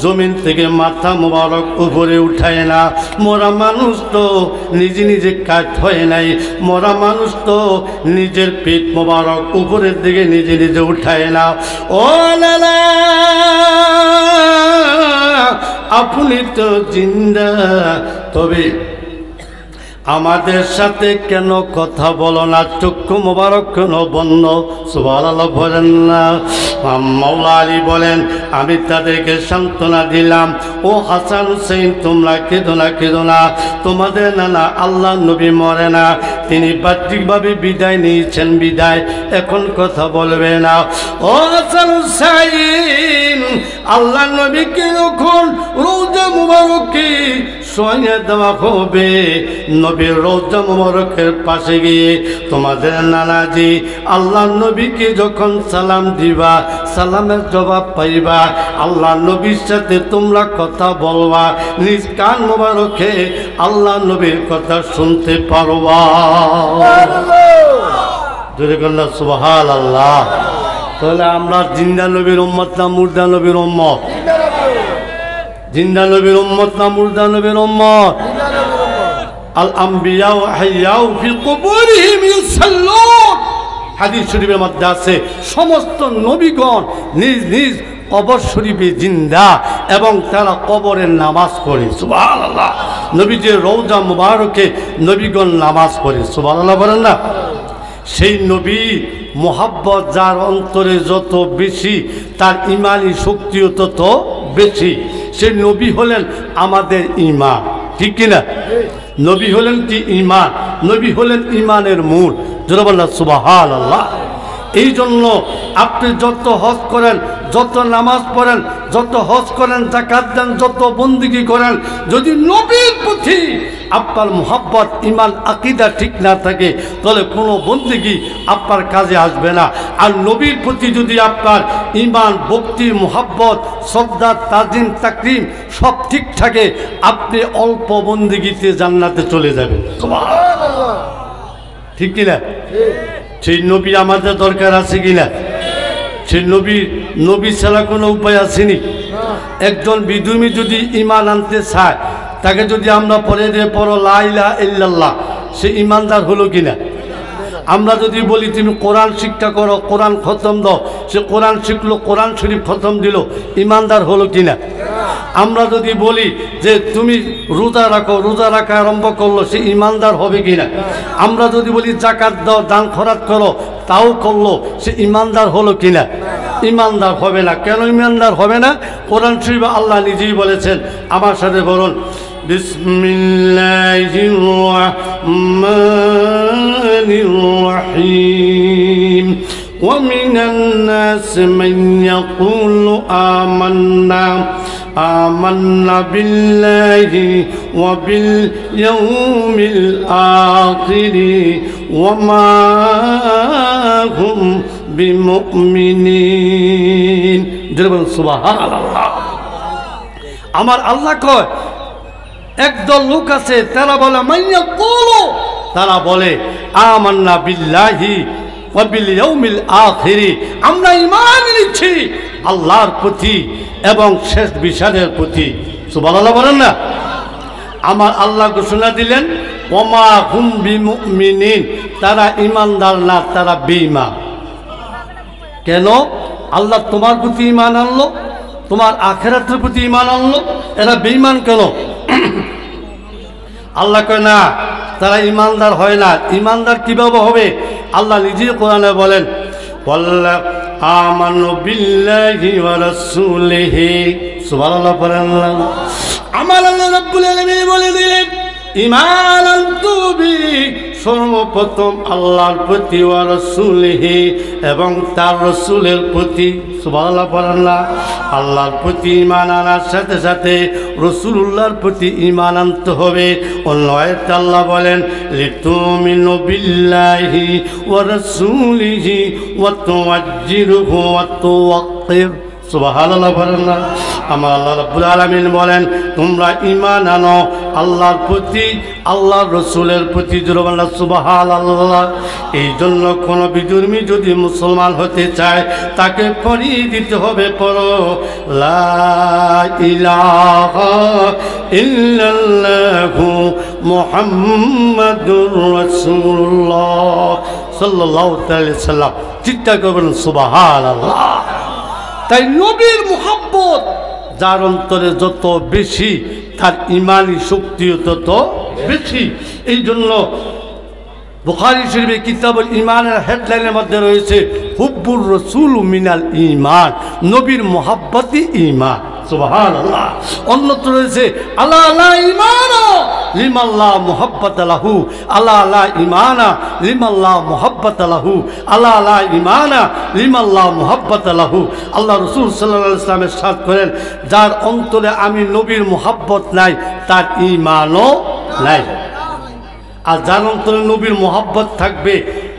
জমিন থেকে মাথা মোবারক উপরে উঠায় না। মরা মানুষ তো নিজে নিজে কাজ হয় নাই, মরা মানুষ তো নিজের পেট মোবারক উপরের দিকে নিজে নিজে উঠায় না। ও লালা, আপনি তো জিন্দা, তবে আমাদের সাথে কেন কথা বলো না? চক্ষু মোবারক কেন বন্ধ? সুবহানাল্লাহ বলেন না। মাওলা আলী বলেন, আমি তাদেরকে সান্ত্বনা দিলাম, ও হাসান হুসেইন তোমরা কেঁদো না, কেঁদো না, তোমাদের নানা আল্লাহ নবী মরে না, তিনি বাহ্যিকভাবে বিদায় নিয়েছেন, বিদায়, এখন কথা বলবে না। ও হাসান হুসাইন, আল্লাহ নবীকে যখন রওজা মুবারকে শোয়া দেওয়া হবে, নবীর রওজা মুবারকের পাশে গিয়ে তোমাদের নানাজি আল্লাহ নবীকে যখন সালাম দিবা, সালামের জবাব পাইবা, আল্লাহ নবীর সাথে তোমরা কথা বলবা, নিজ কান মুবারকে আল্লাহ নবীর কথা শুনতে পারবা। জোরে কন্যা সুবহানাল্লাহ। তাহলে আমরা জিন্দা নবীর উম্মত না মুর্দা নবীর উম্মত? জিন্দা নবীর উম্মত না মুর্দা নবীর উম্মত? আল আম্বিয়া হাইয়াউ ফি কুবুরিহিম ইউসাল্লুন, হাদিস শরীফের মধ্যে আছে, সমস্ত নবীগণ নিজ নিজ কবর শরীফে জিন্দা এবং তারা কবরের নামাজ পড়ে। সুবহানাল্লাহ। নবীজির রওজা মুবারকে নবীগণ নামাজ পড়ে। সুবহানাল্লাহ বলেন না? সেই নবী মোহাব্বত যার অন্তরে যত বেশি, তার ইমানি শক্তিও তত বেশি। সেই নবী হলেন আমাদের ঈমান, ঠিক কিনা? নবী হলেন কি? ঈমান। নবী হলেন ঈমানের মূল। জোরে বলেন সুবহানাল্লাহ। এই জন্য আপনি যত হজ করেন, যত নামাজ পড়েন, যত হজ করেন, যাকাত দেন, যত বন্দেগী করেন, যদি নবীর প্রতি আপনার মুহাব্বত, ঈমান, আকীদা ঠিক না থাকে, তাহলে কোনো বন্দেগী আপনার কাজে আসবে না। আর নবীর প্রতি যদি আপনার ঈমান, ভক্তি, মুহাব্বত, শ্রদ্ধা, তাজিম, তাকরীম সব ঠিক থাকে, আপনি অল্প বন্দেগীতে জান্নাতে চলে যাবেন। সুবহানাল্লাহ, ঠিক কিনা? সেই নবী আমাদের দরকার আছে কিনা? সেই নবী ছাড়া কোনো উপায় আসেনি। একজন বিধর্মী যদি ঈমান আনতে চায়, তাকে যদি আমরা পড়ে দিয়ে পড়ো লা ইলাহা ইল্লাল্লাহ, সে ঈমানদার হলো কিনা? আমরা যদি বলি তুমি কোরআন শিক্ষা করো, কোরআন খতম দাও, সে কোরআন শিখলো, কোরআন শরীফ খতম দিল, ঈমানদার হলো কিনা? আমরা যদি বলি যে তুমি রোজা রাখো, রোজা রাখা আরম্ভ করলো, সে ঈমানদার হবে কিনা? আমরা যদি বলি যাকাত দাও, দান খয়রাত করো, তাও করলো, সে ঈমানদার হলো কিনা? ঈমানদার হবে না। কেন ঈমানদার হবে না? কোরআন শরীফে আল্লাহ নিজেই বলেছেন, আমার সাথে বলুন, বিসমিল্লাহির রাহমানির রাহিম। ومن الناس من يقول آمنا بالله وباليوم الآخر وما هم بمؤمنين। সুবহান আল্লাহ। আমার আল্লাহ কয়, একদল লোক আছে, তারা বলে মাইয়া কুলু, তারা বলে আমান্না বিল্লাহি ওয়া বিল ইয়াউমিল আখির, আমরা ঈমান এনেছি আল্লাহর প্রতি এবং শেষ বিচারের প্রতি। সুবহানাল্লাহ বলেন না? আমার আল্লাহ ঘোষণা দিলেন, ওমা হুম বিমুমিনিন, তারা ঈমানদার না, তারা বেঈমান। কেন? আল্লাহ তোমার প্রতি ঈমান আনলো, তোমার আখিরাতের প্রতি ঈমান আনলো, এরা বেঈমান কেন? আল্লাহ কয় না, তারা ঈমানদার হয় না। ঈমানদার কিভাবে হবে? আল্লাহ নিজেই কোরআনে বলেন, আমানু বিল্লাহি ওয়া রাসূলিহি। সুবহানাল্লাহ বলেন। আমার আল্লাহ রাব্বুল আলামিন বলে দিলেন, ঈমান আনতু বি, সর্বপ্রথম আল্লাহর প্রতি, ওয়া রাসূলিহি, এবং তার রাসূলের প্রতি। সুবহানাল্লাহ বলেন না? আল্লাহর প্রতি ঈমান আনার সাথে সাথে রাসূলুল্লাহর প্রতি ঈমান আনতে হবে। অন্য আয়াতে আল্লাহ বলেন, লিতুমিনু বিল্লাহি ওয়া রাসূলিহি ওয়া তুওয়াজ্জিরুহু ওয়া তুওয়াক্কির। সুবহানাল্লাহ বলেন না। আমার আল্লাহ রাব্বুল আলামিন বলেন তোমরা ঈমান আনো আল্লাহর প্রতি, আল্লাহর রাসূলের প্রতি। জোরে বলেন সুবহানাল্লাহ। এই জন্য কোনো বিধর্মী যদি মুসলমান হতে চায় তাকে পড়িয়ে দিতে হবে পড়ো লা ইলাহা ইল্লাল্লাহু মুহাম্মাদুর রাসূলুল্লাহ সাল্লাল্লাহু আলাইহি সাল্লাম। চিন্তা করবেন সুবহানাল্লাহ। তাই নবীর মুহাব্বত যার অন্তরে যত বেশি তার ইমানি শক্তিও তত বেশি। এই জন্য বুখারী শরীফে কিতাবুল ঈমানের হেডলাইনের মধ্যে রয়েছে হুব্বুর রাসূল মিনাল ঈমান, নবীর মুহাব্বতই ঈমান। সুবহানাল্লাহ। অন্যত্র রয়েছে আলা লা ঈমানা লিমান লা মুহাব্বাতা লাহু, আলা লা ঈমানা লিমান লা মুহাব্বাতা লাহু, আলা লা ঈমানা লিমান লা মুহাব্বাতা লাহু। আল্লাহ রাসূল সাল্লাল্লাহু আলাইহি ওয়াসাল্লাম ইরশাদ করেন যার অন্তরে আমি নবীর মুহাব্বত নাই তার ঈমানও নাই। আর যার অন্তরে নবীর মুহাব্বত থাকবে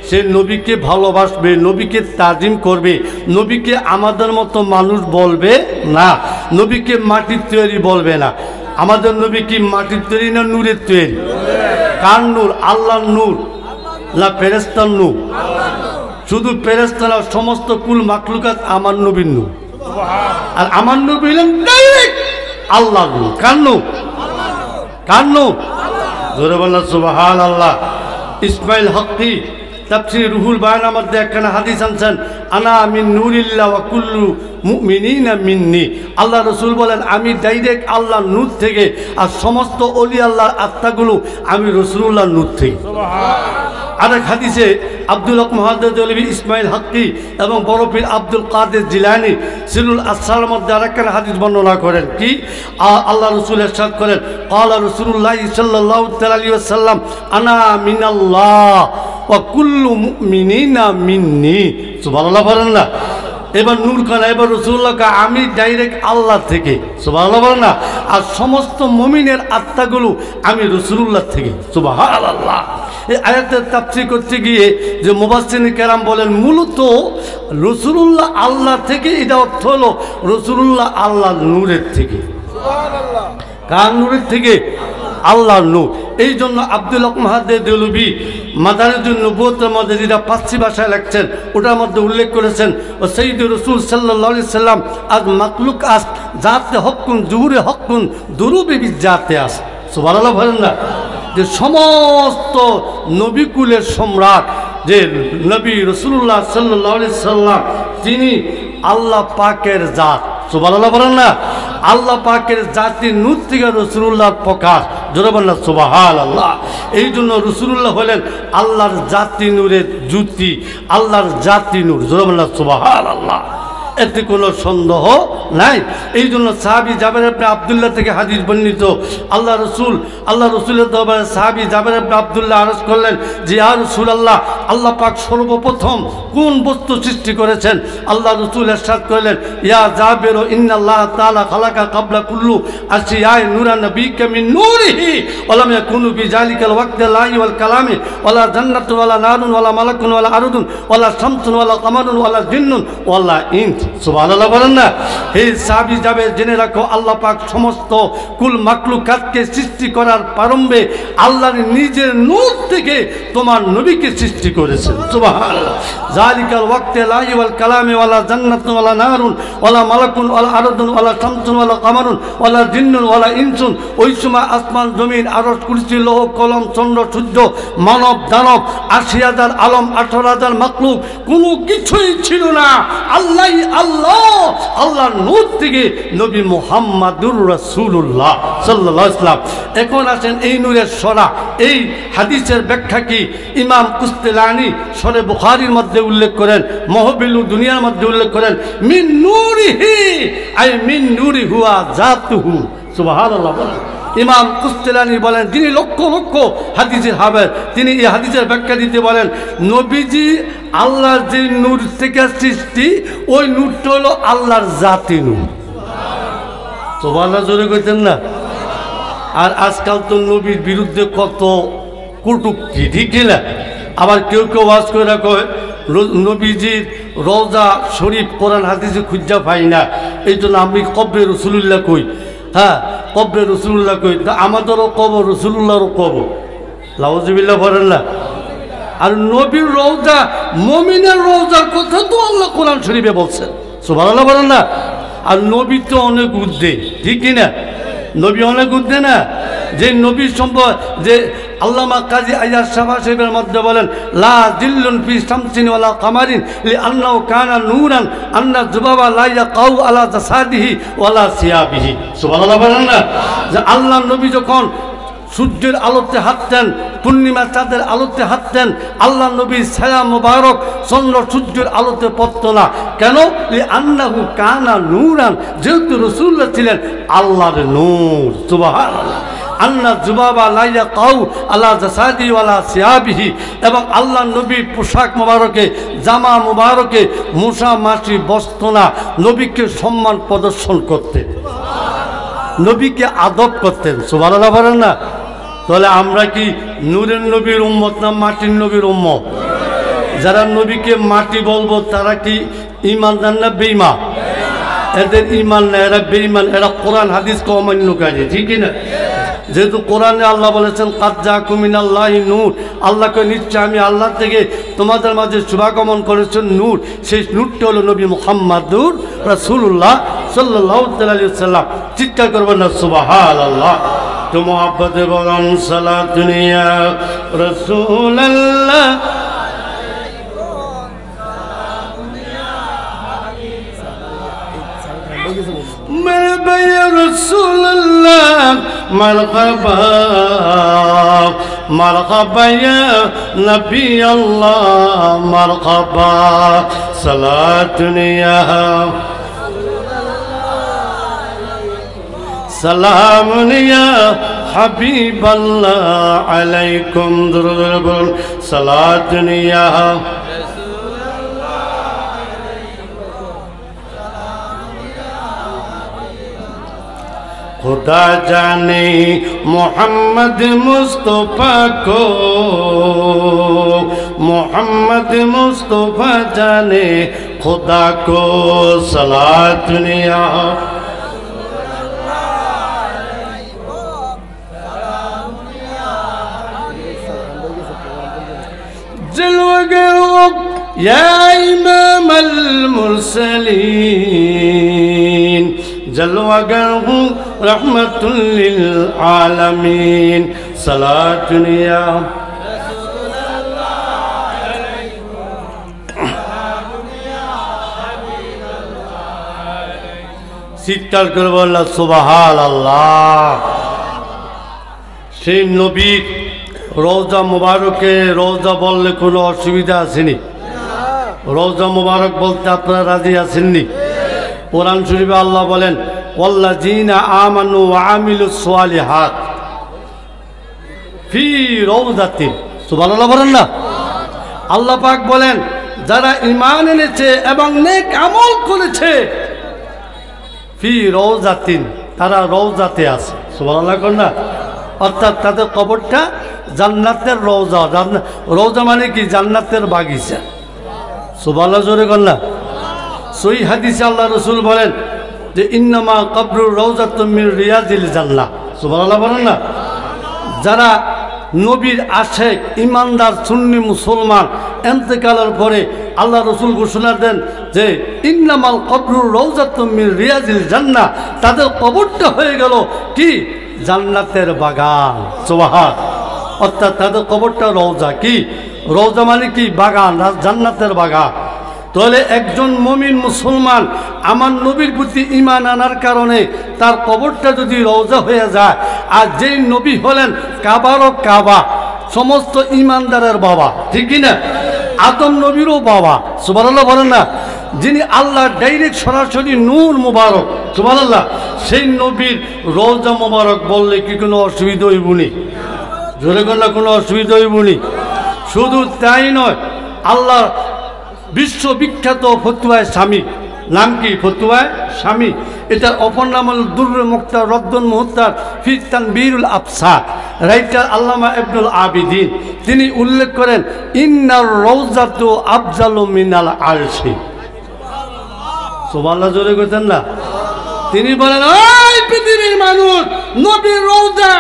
সে নবীকে ভালোবাসবে, নবীকে তাজিম করবে, নবীকে আমাদের মতো মানুষ বলবে না, নবীকে মাটির তৈরি বলবে না। আমাদের নবী কি মাটির তৈরি না নূরের তৈরি? কার নূর? আল্লাহর নূর না ফেরেশতার নূর? শুধু ফেরেশতা না, সমস্ত কুল মাখলুকাত আমার নবীর নূর। আর আমার নবী হলেন ডাইরেক্ট আল্লাহর নূর। কার নূর? কার নূর? জোরে বললেন সুবহানাল্লাহ। ইসমাইল হকি তাফসীর রুহুল বায়ানের মধ্যে একখানা হাদিস আনছেন আনা মিন নূরিল্লাহ ওয়া কুল্লু মুমিনিনা মিন্নি। আল্লাহ রাসূল বলেন আমি ডাইরেক্ট আল্লাহর নূর থেকে, আর সমস্ত ওলি আল্লাহর আত্মাগুলো আমি রাসূলুল্লাহর নূর থেকে। আরেক হাদিসে আব্দুল হক মুহাদ্দিস আলী ইসমাইল হকি এবং বড় পীর আব্দুল কাদের জিলানী সিলুল আসরারের মধ্যে আরেকখানা হাদিস বর্ণনা করেন কি আল্লাহ রাসূল ইরশাদ করেন ক্বালা রাসূলুল্লাহ সাল্লাল্লাহু আলাইহি ওয়াসাল্লাম আনা মিনাল্লাহ ওয়া কুল্লু মুমিনিনা মিন্নি। সুবহানাল্লাহ বলেন না। এবার নূর খান, এবার রাসূলুল্লাহ আমি ডাইরেক্ট আল্লাহ থেকে। সুবহানাল্লাহ বলেন না। আর সমস্ত মুমিনের আত্মাগুলো আমি রাসূলুল্লাহ থেকে। সুবহানাল্লাহ। এই আয়াতের তাফসীর করতে গিয়ে যে মুফাসসিরিন কেরাম বলেন মূলত রাসূলুল্লাহ আল্লাহ থেকে, এটা অর্থ হলো রাসূলুল্লাহ আল্লাহর নূরের থেকে। সুবহানাল্লাহ। কার নূরের থেকে? আল্লাহর নূর। এই জন্য আব্দুল হক মুহাদ্দিস দেওলভী মাদারিজুন নবুওয়াতের মধ্যে যেটা পার্সি ভাষায় লিখছেন ওটার মধ্যে উল্লেখ করেছেন ও সাইয়্যিদুর রাসূল সাল্লাল্লাহু আলাইহি সাল্লাম আজ মাকলুক আস জাতে হকুন জুহুরে হকুন দুরুবি বিজাতে আস। সুবহানাল্লাহ বলেন না। যে সমস্ত নবীকুলের সম্রাট যে নবী রাসূলুল্লাহ সাল্লাল্লাহু আলাইহি সাল্লাম তিনি আল্লাহ পাকের জাত। সুবহানাল্লাহ বলেন না। আল্লাহ পাকের জাতির নূর থেকে রাসূলুল্লাহর প্রকাশ। জোরে বলেন সুবহানাল্লাহ। এই জন্য রাসূলুল্লাহ হলেন আল্লাহর জাতি নূরের জ্যোতি, আল্লাহর জাতি নূর। জোরে বলেন সুবহানাল্লাহ। এতে কোনো সন্দেহ নাই। এই জন্য সাহাবী জাবের ইবনে আব্দুল্লাহ থেকে হাদিস বর্ণিত আল্লাহ রসুলের দরবারে সাহাবী জাবের ইবনে আব্দুল্লাহ আরজ করলেন যে ইয়া রাসূলুল্লাহ আল্লাহ পাক সর্বপ্রথম কোন বস্তু সৃষ্টি করেছেন? আল্লাহ রসুল ইরশাদ করলেন ইয়া জাবের ইন্নাল্লাহ তাআলা খালাকা ক্বাবলা কুল্লু আশিয়াই নূরান নবিকা মিন নূরিহি ওয়া লাম ইয়াকুনু ফি যালিকাল ওয়াক্তি লাহি ওয়াল কালামি ওয়ালা জান্নাতুন ওয়ালা নারুন ওয়ালা মালাকুন ওয়ালা আরদুন ওয়ালা শামসুন ওয়ালা কামারুন ওয়ালা জিন্নুন ওয়ালা ইনস। সুবহানাল্লাহ বলেন না। এই সাহাবী যাবে জেনে রাখো আল্লাহ পাক সমস্ত কুল মাখলুকাতকে সৃষ্টি করার প্রারম্ভে আল্লাহর নিজের নূর থেকে তোমার নবীকে সৃষ্টি করেছেন। সুবহানাল্লাহ। যালিকাল ওয়াক্তি লাহি ওয়াল কালামি ওয়ালা জান্নাতুন ওয়ালা নারুন ওয়ালা মালাকুন ওয়ালা আরদুন ওয়ালা শামসুন ওয়ালা কামারুন ওয়ালা জিন্নুন ওয়ালা ইনসুন। ওই সময় আসমান জমিন আরশ কুরসি লৌহ কলম চন্দ্র সূর্য মানব দানব ৮০,০০০ আলম ১৮,০০০ মাখলুক কোনো কিছুই ছিল না। আল্লাহর নূর থেকে নবী মুহাম্মাদুর রাসূলুল্লাহ সাল্লাল্লাহু আলাইহি ওয়াসাল্লাম। এখন আসেন এই নূরের সরা, এই হাদিসের ব্যাখ্যা কি ইমাম কুস্তিলানি সরে বুখারীর মধ্যে উল্লেখ করেন, মাহবিলু দুনিয়ার মধ্যে উল্লেখ করেন মিন নূরিহি আই মিন নূরি হুয়া জাতুহু। সুবহানাল্লাহ। ইমাম কুস্তিলানি বলেন যিনি লক্ষ লক্ষ হাদিসের হাফেজ, তিনি এই হাদিসের ব্যাখ্যা দিতে বলেন নবীজি আল্লাহর যে নূর থেকে সৃষ্টি ওই নূরটা হলো আল্লাহর জাতি নূর। সুবহানাল্লাহ জোরে কইতেন না। আর আজকাল তো নবীর বিরুদ্ধে কত কটূক্তি, ঠিক না? আবার কেউ কেউ ওয়াজ করে কয় নবীজির রওজা শরীফ কোরআন হাদিসে খুঁজা পাই না, এই জন্য আমি কবরে রসুলুল্লাহ কই। হ্যাঁ, কবরে রসুলুল্লাহ কই, আমাদেরও কবর, রসুলুল্লাহরও কবর। লাউযুবিল্লাহ বলেন না। আর নবীর রওজা, মুমিনের রওজার কথা তো আল্লাহ কোরআন শরীফে বলছেন, সুবহানাল্লাহ বলেন না। আর নবী তো অনেক ঊর্ধ্বে, ঠিক কিনা? নবী অনেক ঊর্ধ্বে না? যে নবীর সম্পদ, যে আল্লামা কাজী আইয়াজ শাফা সাহেবের মধ্যে বলেন, লা জিল্লুন ফি শামসিন ওয়ালা কামারিন লিআন্নাহু কানা নূরান আন্না যুবাবা লা ইয়াকাউ আলা জাসাদিহি ওয়ালা সিয়াবিহি। সুবহানাল্লাহ বলেন না। যে আল্লাহ নবী যখন সূর্যের আলোতে হাঁটতেন, পূর্ণিমা চাঁদের আলোতে হাঁটতেন, আল্লাহ নবীর ছায়া মুবারক চন্দ্র সূর্যের আলোতে পড়ত না। কেন? লিআন্নাহু কানা নূরান, যেহেতু রাসূলুল্লাহ ছিলেন আল্লাহর নূর। সুবহানাল্লাহ। আন্না যুবাবা লা ইয়াকাউ আলা জাসাদি ওয়ালা সিয়াবিহি, এবং আল্লাহ নবীর পোশাক মুবারকে, জামা মুবারকে মশা মাছি বসত না। নবীকে সম্মান প্রদর্শন করতেন, নবীকে আদব করতেন। সুবহানাল্লাহ বলেন না। তাহলে আমরা কি নূরের নবীর উম্মত না মাটির নবীর উম্মত? যারা নবীকে মাটি বলবো তারা কি ঈমানদার না বেঈমান? এদের ঈমান না, এরা বেঈমান, এরা কোরআন হাদিসকে অমান্যকারী, ঠিক না? যেহেতু কোরআনে আল্লাহ বলেছেন কাদ জাআকুম মিনাল্লাহি নূর, আল্লাহকে নিশ্চয় আমি আল্লাহ থেকে তোমাদের মাঝে শুভাগমন করেছেন নূর। সেই নূরটা হলো নবী মুহাম্মাদুর রাসূলুল্লাহ সাল্লাল্লাহু আলাইহি ওয়াসাল্লাম। চিৎকার করবেন না সুবহানাল্লাহ। তো মুহাব্বতে বলেন সালাতুন ইয়া রাসূলুল্লাহ। مرحبا يا رسول الله، مرحبا مرحبا يا نبي الله، مرحبا صلاة يا سلام يا حبيب الله عليكم درود صلاة يا खुदा जाने मोहम्मद मुस्तफ़ा को, मोहम्मद मुस्तफ़ा जाने खुदा को सलात निया। जलवागर या इमाम अल मुरसलीन, जलवागर हूँ रहमतुल लिल आलमीन, सलातुन या চিৎকার করে বললাম সুবহানাল্লাহ। সেই নবীর রওজা মুবারকে রওজা বললে কোনো অসুবিধা আসেনি? রওজা মুবারক বলতে আপনারা রাজি আছেননি? কোরআন শরীফে আল্লাহ বলেন ওয়াল্লাযীনা আমানু ওয়া আমিলুস সালিহাত ফি রাউযাতিন। সুবহানাল্লাহ বলেন না। আল্লাহ পাক বলেন যারা ঈমান এনেছে এবং নেক আমল করেছে, ফি রাউযাতিন, তারা রওজাতে আছে। সুবহানাল্লাহ করেন না। অর্থাৎ তাদের কবরটা জান্নাতের রওজা। রওজা মানে কি? জান্নাতের বাগিচা। সুবহানাল্লাহ জোরে করেন না। সহিহ হাদিসে আল্লাহ রাসূল বলেন যে ইন্নামা কবরুর রওজাতুম মিন রিয়াজিল জান্নাহ। সুবহানাল্লাহ বলেন না। যারা নবীর আশেক, ইমানদার, সুন্নি মুসলমান ইন্তেকালের পরে আল্লাহ রাসূল ঘোষণা দেন যে ইন্নামাল কবরুর রওজাতুম মিন রিয়াজিল জান্নাহ, তাদের কবরটা হয়ে গেল কি? জান্নাতের বাগান। সুবহান। অর্থাৎ তাদের কবরটা রওজা। কি রওজা মানে কি? বাগান, জান্নাতের বাগান। তাহলে একজন মুমিন মুসলমান আমার নবীর প্রতি ঈমান আনার কারণে তার কবরটা যদি রওজা হয়ে যায়, আর যেই নবী হলেন কাবারও কাবা, সমস্ত ঈমানদারের বাবা, ঠিক কি না? আদম নবীরও বাবা। সুবহানাল্লাহ বলেন না। যিনি আল্লাহ ডাইরেক্ট সরাসরি নূর মুবারক, সুবহানাল্লাহ, সেই নবীর রওজা মুবারক বললে কি কোনো অসুবিধা হইবনি? জোরে করলে কোনো অসুবিধা হইবনি? শুধু তাই নয়, আল্লাহ বিশ্ববিখ্যাত ফতুয়ায়ে স্বামী নাম কি? ফতুয়ায়ে শামী। এটার অপর নাম হল দুররে মুখতার রদ্দুল মুহতার ফি তানবীরুল আফসার। রাইটার আল্লামা ইবনুল আবিদিন তিনি উল্লেখ করেন ইন্নার রওজাতু আফজালু মিনাল আরশি। সুবহানাল্লাহ, জোরে কইতেন না? তিনি বলেন, ওই পৃথিবীর মানুষ, নবীর রওজা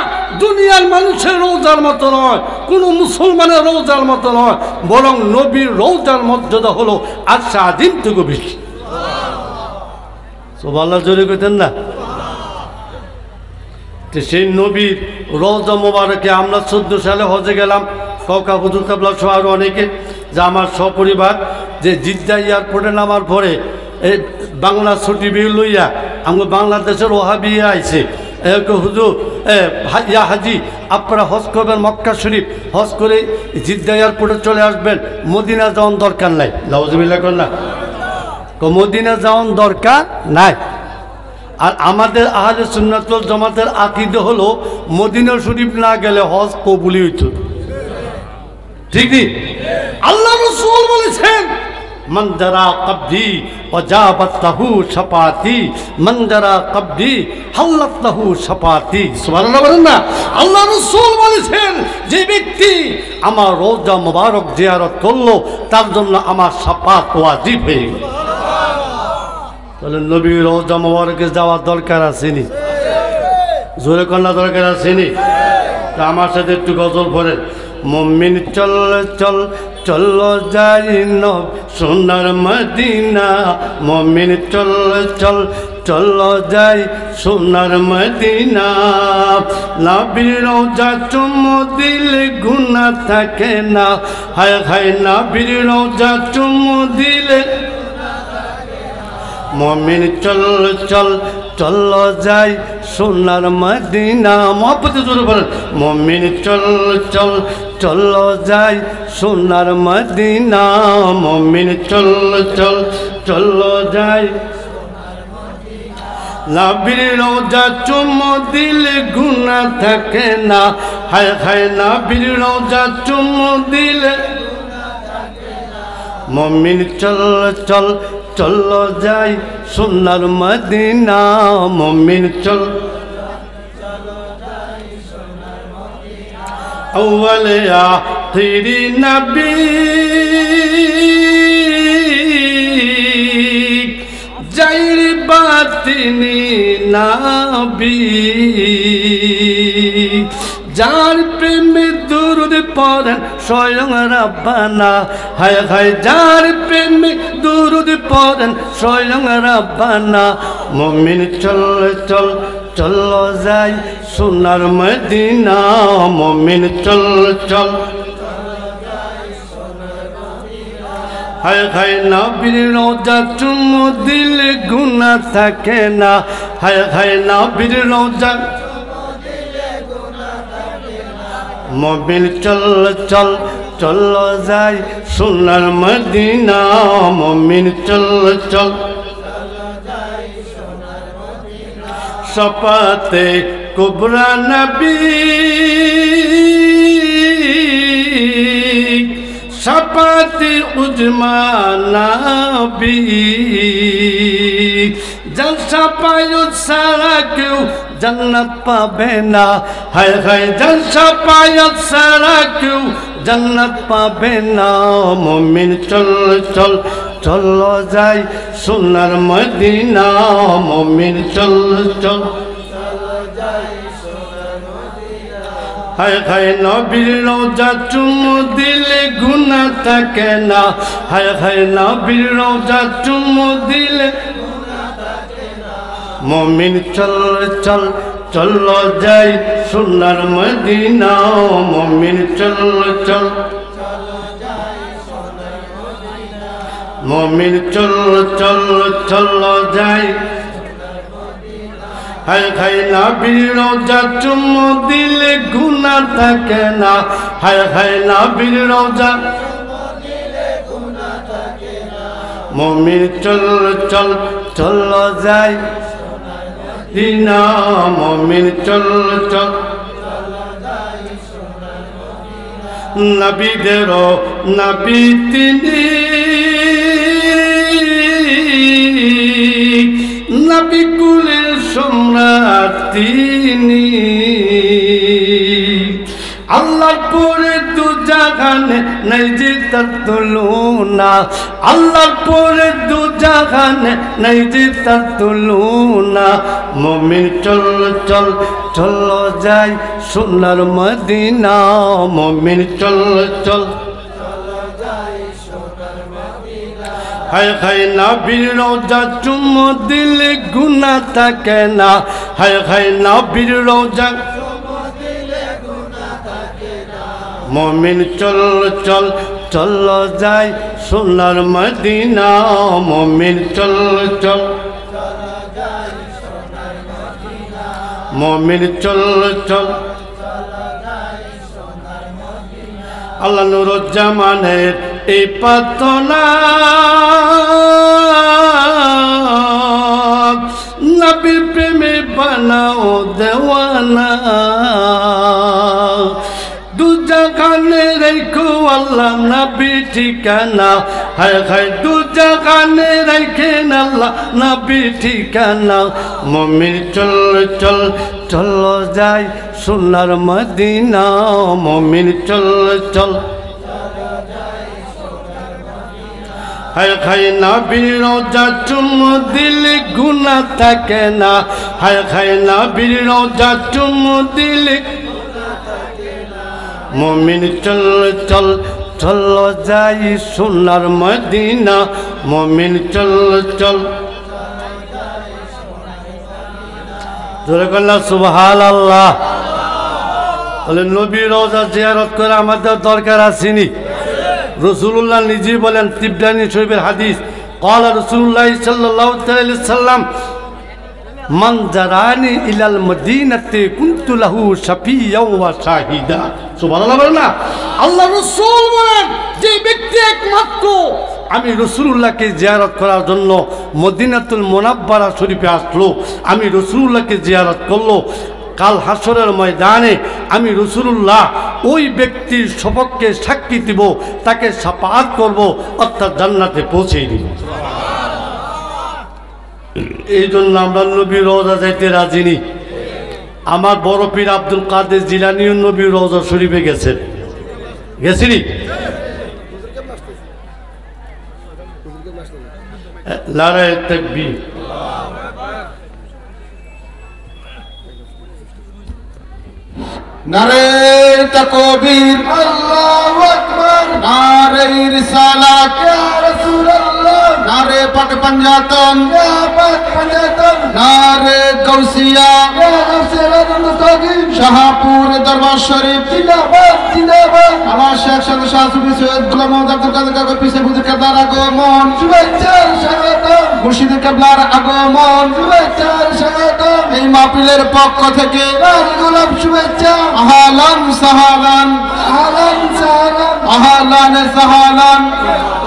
দুনিয়ার মানুষের রওজার মতো নয়, কোনো মুসলমানের রওজার মতো নয়, বরং নবীর রওজার মর্যাদা হলো আরশে আজিম থেকে বেশি। সুবহানাল্লাহ, জোরে কইতেন না? সেই নবীর রওজা মোবারকে আমরা 14 সালে হজে গেলাম, কওকা হুজুর কাবলা সহ আরো অনেকে, যে আমার সপরিবার যে জিদ্দা এয়ারপোর্টে নামার পরে এই বাংলা ছুটি বিয়ে লইয়া আমরা বাংলাদেশের ওহাবিয়া আইছে, হুজুর ইয়া হাজি আপনারা হজ করবেন মক্কা শরীফ, হজ করে জিদ্দা এয়ারপোর্টে চলে আসবেন, মদিনা যাওয়ার দরকার নাই। নাউজুবিল্লাহ কর না, মদিনা যাওয়ার দরকার নাই। আর আমাদের আহলে সুন্নাত ওয়াল জামাতের আকীদা হলো মদিনা শরীফ না গেলে হজ কবুলই হইতো। ঠিক নেই? আল্লাহ রাসূল বলেছেন মান জারা কবদি ওয়াজাবাত লাহু শাফাতি, মান জারা কবদি হাল্লাত লাহু শাফাতি। সুবহানাল্লাহ বলেন না? আল্লাহ রাসূল বলেছেন যে ব্যক্তি আমার রওজা মোবারক জিয়ারত করলো তার জন্য আমার শাফাত ওয়াজিব হয়ে গেল। তাহলে নবীর রওজা মোবারকে যাওয়ার দরকার আসেনি? জোরে কন্যা দরকার আসেনি? তা আমার সাথে একটু গজল পড়েন। মুমিন চল চল চল যাই নব সোনার মদিনা, মুমিন চল চল চল যাই সোনার মদিনা, নবীর রওজা চুমু দিলে গুনাহ থাকে না, হায় হায় নবীর রওজা চুমু দিলে। মুমিন চল চল চল যাই সোনার মদিনা, মহব্বতে জোরে বলেন, মুমিন চল চল চল যাই সোনার মদিনা, মুমিন চল চল চল যাই। নবীর রওজা চুমু দিলে গুনাহ থাকে না, হায় হায় নবীর রওজা চুমু দিলে। মুমিন চল চল চল যাই সোনার মদিনা, মুমিন চল। আউয়ালে আখিরি নবী জাইর বাতিনি নবী, যার প্রেমে দুরুদ পড়েন স্বয়ং রাব্বানা, হায় হায় যার প্রেমে দুরুদ পড়েন স্বয়ং রাব্বানা। মুমিন চল চল চল যাই সোনার মদিনা, মুমিন চল চল। হায় হায় নবীর রওজা চুমু দিলে গুনাহ থাকে না, হায় হায় নবীর রওজা। মুমিন চল চল চল যাই সোনার মদিনা, মুমিন চল চল। শাফাতে কুবরা নবী শাফাতে উজমা নবী, যার শাফায়াত ছাড়া কেউ জান্নাত পাবে না, হায় হায় যার শাফায়াত ছাড়া কেউ জান্নাত পাবে না। মুমিন চল চল চল যাই সোনার মদিনা, মুমিন চল চল। হায় হায় নবীর রওজা চুমু দিলে গুনাহ থাকে না, হায় হায় নবীর রওজা চুমু দিলে। মুমিন চল চল চল যাই সোনার মদিনা, মুমিন চল চল। মুমিন চল চল চল যাই, হায় হায় নবীর রওজা চুমু দিলে গুনাহ থাকে না, হায় হায় নবীর রওজা। মুমিন চল চল চল যাই মদিনা, মুমিন চল চল। নবীদেরও নবী তিনি, তিনি আল্লাহর পরে দু জাহানে নাই যে তার তুলনা আল্লাহর পরে দু জাহানে নাই যে তার তুলনা মুমিন চল চল চল যাই সোনার মদিনা মুমিন চল চল হায় হায় নবীর রওজা চুমো দিলে গুনাহ থাকে না হায় হায় নবীর রওজা মুমিন চল চল চল যাই সোনার মদিনা মুমিন চল চল মুমিন চল চল আল্লাহ নুরুজ্জামানের এই প্রার্থনা নবীর প্রেমে বানাও দেওয়ানা দু জাহানে রেখো আল্লাহ নবী ঠিকানা হায় হায় দু জাহানে রেখেন আল্লাহ নবী ঠিকানা মুমিন চল চল চল যাই সোনার মদিনা মুমিন চল চল হায় হায় নবীর রওজা চুমো দিলে গুনাহ থাকে না হায় হায় নবীর রওজা চুমো দিলে মুমিন চল চল চল যাই সোনার মদিনা মুমিন চল চল জোরে কন্যা সুবহানাল্লাহ বলে নবীর রওজা জিয়ারত করে আমাদের দরকার আসেনি রাসূলুল্লাহ নিজেই বলেন তিবরানী শরীফের হাদিস قال রাসূলুল্লাহ সাল্লাল্লাহু আলাইহি ওয়াসাল্লাম মান জারানি ইলাল মদিনাতে কুনতু লাহু শাফিয়াও ওয়া শাহিদা সুবহানাল্লাহ বলেন না আল্লাহ রাসূল বলেন যে ব্যক্তি একমাত্র আমি রাসূলুল্লাহকে জিয়ারত করার জন্য মদিনাতুল মুনাব্বারা শরীফে আসলো আমি রাসূলুল্লাহকে জিয়ারত করলো কাল হাসরের ময়দানে আমি রাসূলুল্লাহ ওই ব্যক্তির সপক্ষে সাক্ষী দিব তাকে শাফাআত করব অর্থাৎ জান্নাতে পৌঁছে দিব এই জন্য আমরা নবীর রওজা যাইতে রাজি নি আমার বড় পীর আব্দুল কাদের জিলানী নবীর রওজা শরীফে গেছেন গেছিনি নারায়ে তাকবীর নারে তাকবীর আল্লাহু আকবার নারে রিসালাত ইয়া রাসূলুল্লাহ নারে পাক পাঞ্জাতন ইয়া পাক পাঞ্জাতন নারে গৌসিয়া ইয়া গাউসিয়ার মুস্তাকিম শাহপুর দরবার শরীফ জিন্দাবাদ জিন্দাবাদ আমার শেখ সাহেব শাহ সুফি সৈয়দ গোলাম মোহাম্মদ আব্দুল কাদের কাকা পিছে বুঝে কেবলার আগমন শুভেচ্ছা স্বাগতম মুর্শিদের কেবলার আগমন শুভেচ্ছা স্বাগতম এই মাহফিলের পক্ষ থেকে লাল গোলাপ শুভেচ্ছা আহলান সাহালান আহলান সাহালান আহলান সাহালান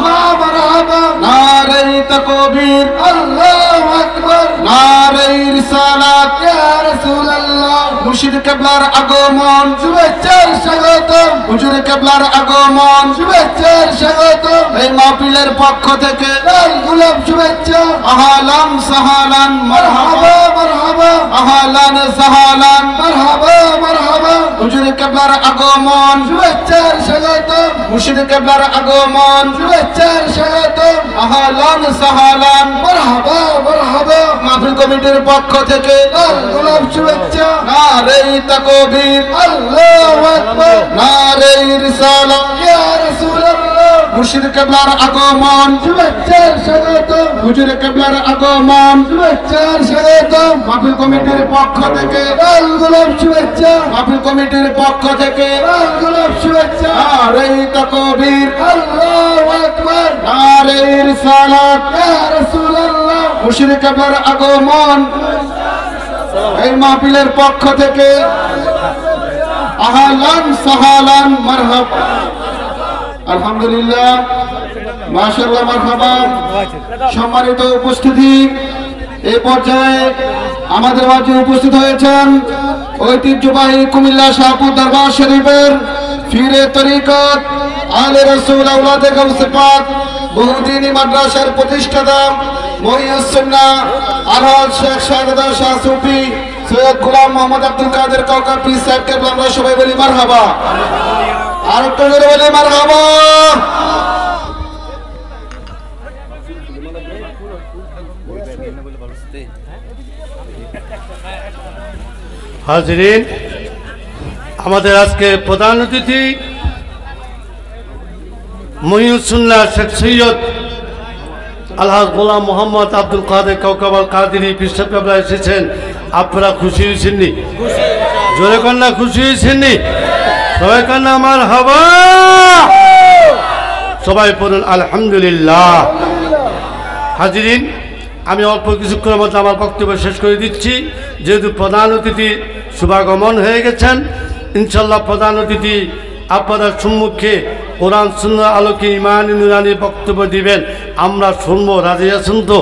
মা মারহাবা নারে তাকবীর আল্লাহু আকবার নারে রিসালাত ইয়া রাসূলুল্লাহ মুর্শিদ কেবলার আগমন শুভেচ্ছার স্বাগতম হুজুর কেবলার আগমন শুভেচ্ছার স্বাগতম এই মাহফিলের পক্ষ থেকে লাল গোলাপ শুভেচ্ছা আহলান সাহালান মারহাবা মারহাবা আহলান সাহালান মারহাবা মারহাবা হুজুর কেবলার আগমন শুভেচ্ছার স্বাগতম মুর্শিদ কেবলার আগমন শুভেচ্ছার স্বাগতম আহলান সাহালান মারহাবা মারহাবা মাহফিল কমিটির পক্ষ থেকে লাল গোলাপ শুভেচ্ছা নারে তাকবীর আল্লাহু আকবার নারে রিসালাত ইয়া রাসূলুল্লাহ মুর্শিদ কেবলার আগমন শুভেচ্ছার স্বাগতম হুজুর কেবলার আগমন শুভেচ্ছার স্বাগতম মাহফিল কমিটির পক্ষ থেকে লাল গোলাপ শুভেচ্ছা মাহফিল কমিটির পক্ষ থেকে লাল গোলাপ শুভেচ্ছা নারে তাকবীর আল্লাহু আকবার নারে রিসালাত ইয়া রাসূলুল্লাহ মুর্শিদ কেবলার আগমন এই মাহফিলের পক্ষ থেকে আহলান সাহালান মারহাবা আলহামদুলিল্লাহ মাশাআল্লাহ মারহাবা সম্মানিত উপস্থিতি এই পর্যায়ে আমাদের মাঝে উপস্থিত হয়েছেন ঐতিহ্যবাহী কুমিল্লা শাহপুর দরবার শরীফের ফিরে তরিকত আলে রাসূল আওলাদে গাউসে পাক বহুদিনী মাদ্রাসার প্রতিষ্ঠাতা মহিউস সুন্নাহ আলহাজ শেখ শাহজাদা শাহ সুফি সৈয়দ গোলাম মোহাম্মদ আব্দুল কাদের কাউকা পীর সাহেবকে আমরা সবাই বলি মারহাবা। আর একটু জোরে বলি মারহাবা। হাজিরিন, আমাদের আজকে প্রধান অতিথি মহিউসুন্নাহ শেখ সৈয়দ আলহাজ গোলাম মোহাম্মদ আব্দুল কাদের কাউকাবাল কাদেরী পীর সাহেব কেবলা এসেছেন। আপনারা খুশি হয়েছেননি? জোরে কন্যা খুশি হয়েছেননি? সবাই কন্যা আমার হাবা, সবাই পড়ুন আলহামদুলিল্লাহ। হাজিরিন, আমি অল্প কিছুক্ষণের মধ্যে আমার বক্তব্য শেষ করে দিচ্ছি, যেহেতু প্রধান অতিথি শুভাগমন হয়ে গেছেন। ইনশাল্লাহ প্রধান অতিথি আপনাদের সম্মুখে কোরআন সুন্নাহর আলোকে ইমানি নুরানি বক্তব্য দিবেন। আমরা শুনবো, রাজি আছেন তো?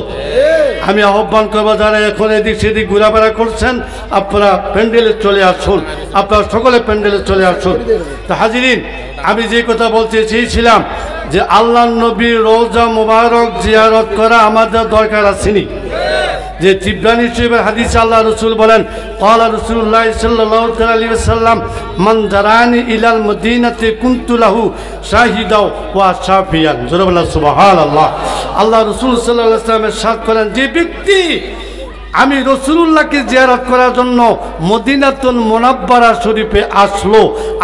আমি আহ্বান করবো যারা এখন এদিক সেদিক ঘোরাফেরা করছেন, আপনারা প্যান্ডেলে চলে আসুন, আপনারা সকলে প্যান্ডেলে চলে আসুন। তো হাজিরিন, আমি যে কথা বলতে চেয়েছিলাম যে আল্লাহ নবীর রওজা মুবারক জিয়ারত করা আমাদের দরকার আসেনি। যে তিবরানী শরীফের হাদিসে আল্লাহ রসুল বলেন, ক্বালা রাসূলুল্লাহ সাল্লাল্লাহু আলাইহি ওয়াসাল্লাম মান দারানি ইলাল মদিনাতি কুনতু লাহু শাহিদাও ওয়া শাফিয়ান। জোরে বলেন সুবহানাল্লাহ। আল্লাহ রসুল সাল্লাল্লাহু আলাইহি ওয়াসাল্লাম ইরশাদ করেন, যে ব্যক্তি আমি রাসূলুল্লাহকে জিয়ারত করার জন্য মদিনাতুল মুনাওয়ারা শরীফে আসলো,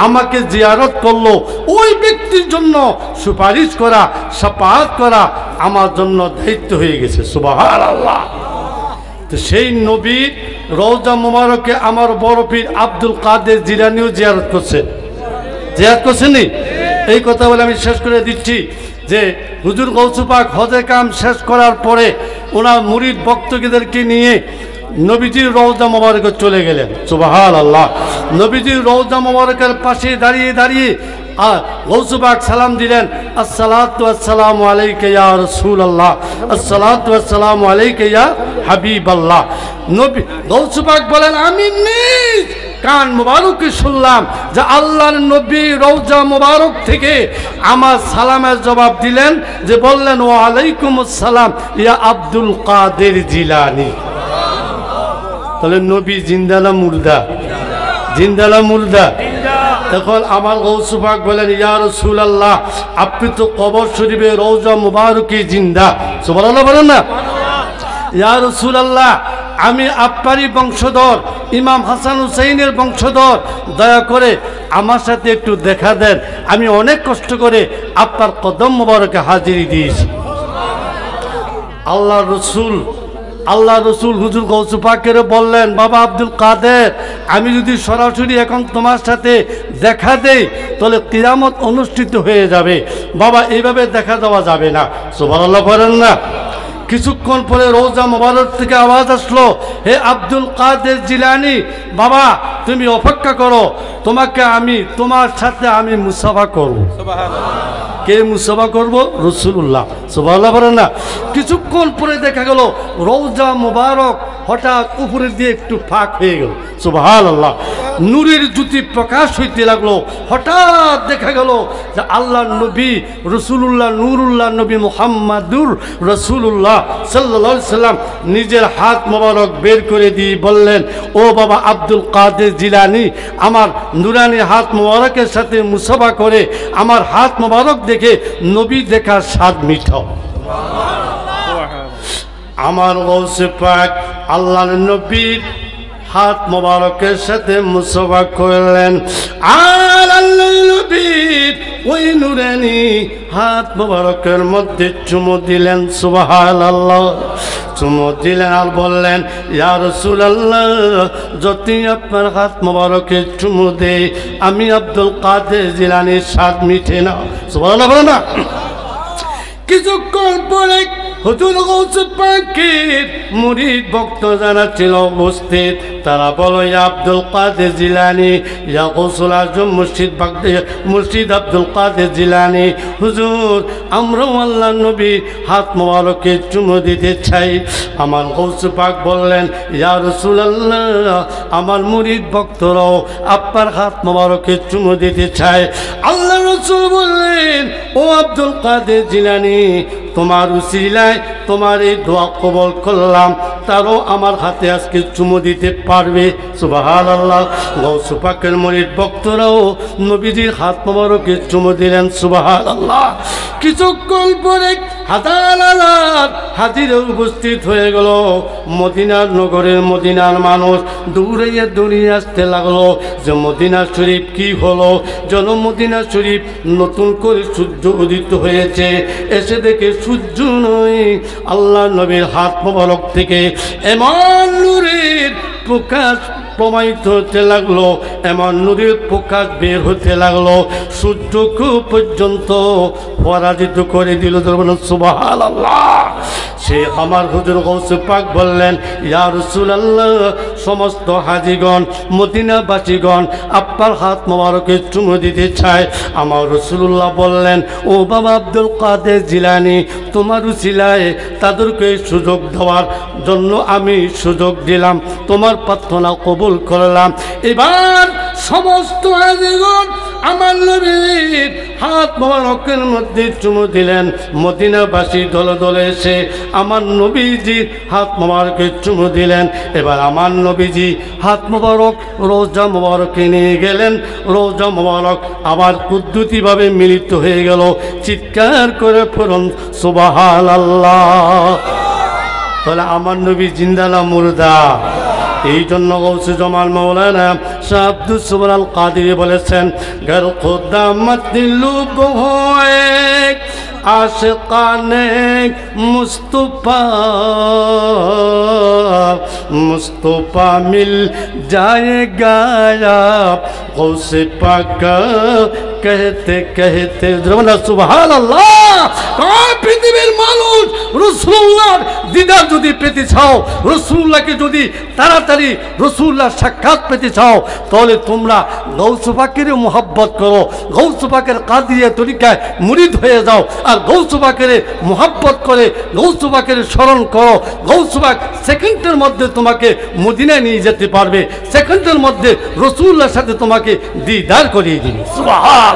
আমাকে জিয়ারত করলো, ওই ব্যক্তির জন্য সুপারিশ করা, শাফাআত করা আমার জন্য দায়িত্ব হয়ে গেছে। সুবহানাল্লাহ। তো সেই নবী রওজা মুবারকে আমার বড় পীর আব্দুল কাদের জিলানীও জিয়ারত করছেন। এই কথা বলে আমি শেষ করে দিচ্ছি যে হুজুর গৌসে পাক হজে কাম শেষ করার পরে ওনার মুরিদ ভক্তদেরকে নিয়ে নবীজির রওজা মুবারকে চলে গেলেন। সুবহানাল্লাহ। নবীজির রওজা মুবারকের পাশে দাঁড়িয়ে দাঁড়িয়ে গৌসে পাক সালাম দিলেন, আসসালাতু ওয়াসসালামু আলাইকা ইয়া রাসূলুল্লাহ, আসসালাতু ওয়াসসালামু আলাইকা ইয়া হাবিবাল্লাহ। নবী গৌসে পাক বলেন, আমি নিজ কান মুবারকে শুনলাম যে আল্লাহর নবী রওজা মুবারক থেকে আমার সালামের জবাব দিলেন, যে বললেন ওয়া আলাইকুমুস সালাম ইয়া আব্দুল কাদের জিলানী। তাহলে নবী জিন্দা না মুর্দা? জিন্দা না মুর্দা? তখন আমার গৌসে পাক বলেন, ইয়া রাসূলুল্লাহ, আপনি তো কবর শরীফে রওজা মুবারকে জিন্দা। সুবহানাল্লাহ বলেন না? ইয়া রাসূলুল্লাহ, আমি আপনারই বংশধর, ইমাম হাসান হুসাইনের বংশধর, দয়া করে আমার সাথে একটু দেখা দেন। আমি অনেক কষ্ট করে আপনার কদম মুবারকে হাজিরি দিয়েছি। আল্লাহ রসুল হুজুর গৌসে পাকের বললেন, বাবা আব্দুল কাদের, আমি যদি সরাসরি এখন তোমার সাথে দেখা দেই তাহলে কিয়ামত অনুষ্ঠিত হয়ে যাবে। বাবা এইভাবে দেখা দেওয়া যাবে না। সুবহানাল্লাহ বলেন না? কিছুক্ষণ পরে রওজা মুবারক থেকে আওয়াজ আসলো, হে আব্দুল কাদের জিলানী, বাবা তুমি অপেক্ষা করো, তোমার সাথে আমি মুসাফা করব। কে মুসাফা করব? রাসূলুল্লাহ। সুবহানাল্লাহ বলেন না? কিছুক্ষণ পরে দেখা গেল রওজা মুবারক হঠাৎ উপরের দিয়ে একটু ফাঁক হয়ে গেল। সুবহানাল্লাহ। নূরের জ্যোতি প্রকাশ হইতে লাগলো। হঠাৎ দেখা গেল যে আল্লাহ নবী রাসূলুল্লাহ, নূরুল্লাহ নবী মুহাম্মাদুর রাসূলুল্লাহ সাল্লাল্লাহু আলাইহি সাল্লাম নিজের হাত মোবারক বের করে দিয়ে বললেন, ও বাবা আব্দুল কাদের জিলানী, আমার নুরানি হাত মোবারকের সাথে মুসাফা করে আমার হাত মোবারক দেখে নবী দেখার স্বাদ মিঠাও। আমার গৌসে পাক আল্লাহর নবীর হাত মোবারকের সাথে মুসাফা করলেন, আর আল্লাহর নবীর ওই নুরানি হাত মোবারকের মধ্যে চুমু দিলেন। সুবহানাল্লাহ। চুমু দিলেন আর বললেন, ইয়া রাসূলুল্লাহ, যতই আপনার হাত মোবারকে চুমু দেই আমি আব্দুল কাদের জিলানীর স্বাদ মিঠে না। সুবহানাল্লাহ বলেন না? কিছুক্ষণ পরে হুজুর গৌসে পাকের মুরিদ ভক্ত যারা ছিল উপস্থিত, তারা বলো, ইয়া আব্দুল কাদের জিলানী, ইয়া গৌসুল আজম মুর্শিদ আব্দুল কাদের জিলানী, হুজুর আমরাও আল্লাহর নবী হাত মোবারকে চুমু দিতে চাই। আমার গৌসে পাক বললেন, ইয়া রাসূলুল্লাহ, আমার মুরিদ ভক্তরাও আপনার হাত মোবারকে চুমু দিতে চায়। আল্লাহ রাসূল বললেন, ও আব্দুল কাদের জিলানী, তোমার উসিলায় তোমার এই দোয়া কবুল করলাম, তারও আমার হাতে আজকে চুমু দিতে পারবে। সুবহানাল্লাহ। গৌস পাকের মুরিদ ভক্তরাও নবীজির হাত মোবারকে চুমু দিলেন। সুবহানাল্লাহ। কিছুক্ষণ পরে হাজার হাজার হাজিরে উপস্থিত হয়ে গেল। মদিনার নগরের মদিনার মানুষ দৌড়ে দৌড়িয়ে আসতে লাগলো যে মদিনা শরীফ কি হলো। যেন মদিনা শরীফ নতুন করে সূর্য উদিত হয়েছে। এসে দেখে সূর্য নয়, আল্লাহ নবীর হাত মোবারক থেকে এমন নূরের প্রকাশ প্রমাণিত হতে লাগলো, এমন নূরের প্রকাশ বের হতে লাগলো, সূর্যকে পর্যন্ত পরাজিত করে দিল। সুবহানাল্লাহ। সে আমার হুজুর গৌসে পাক বললেন, ইয়া রাসূলুল্লাহ, সমস্ত হাজিগণ মদিনাবাসীগণ আপনার হাত মোবারকে চুমু দিতে চায়। আমার রাসূলুল্লাহ বললেন, ও বাবা আব্দুল কাদের জিলানী, তোমার উসিলায় তাদেরকে সুযোগ দেওয়ার জন্য আমি সুযোগ দিলাম, তোমার প্রার্থনা কবুল করলাম। এবার সমস্ত হাজিগণ আমার নবীর হাত মোবারকের মধ্যে চুমু দিলেন। মদিনাবাসী দলে দলে এসে আমার নবীজির হাত মোবারকে চুমু দিলেন। এবার আমার নবীজি হাত মোবারক রোজা মোবারকে নিয়ে গেলেন। রোজা মোবারক আবার কুদ্দুতিভাবে মিলিত হয়ে গেল। চিৎকার করে পড়ুন সুবহানাল্লাহ। তাহলে আমার নবী জিন্দা না মুর্দা? এই জন্য গৌসে জামাল মাওলানা শাহ আব্দুস সাবুর আল কাদেরী বলেছেন, গর খুদা মতলুব হোয়ে আশিকানে মুস্তফা, মুস্তফা মিল जाएगा गौसे पाक कहते कहते সুবহানাল্লাহ। পৃথিবীর মানুষ রাসূলুল্লাহর দিদার যদি পেতে চাও, রাসূলুল্লাহকে যদি তাড়াতাড়ি রাসূলুল্লাহর সাক্ষাৎ পেতে চাও, তাহলে তোমরা গৌসে পাকের মুহাব্বত করো, গৌসে পাকের কাদিয়া তরিকায় মুরিদ হয়ে যাও। আর গৌসে পাকের মুহাব্বত করে গৌসে পাকের স্মরণ করো। গৌসে পাক সেকেন্ডের মধ্যে তোমাকে মদিনায় নিয়ে যেতে পারবে, সেকেন্ডের মধ্যে রাসূলুল্লাহর সাথে তোমাকে দিদার করিয়ে দিবে। সুবহানাল্লাহ।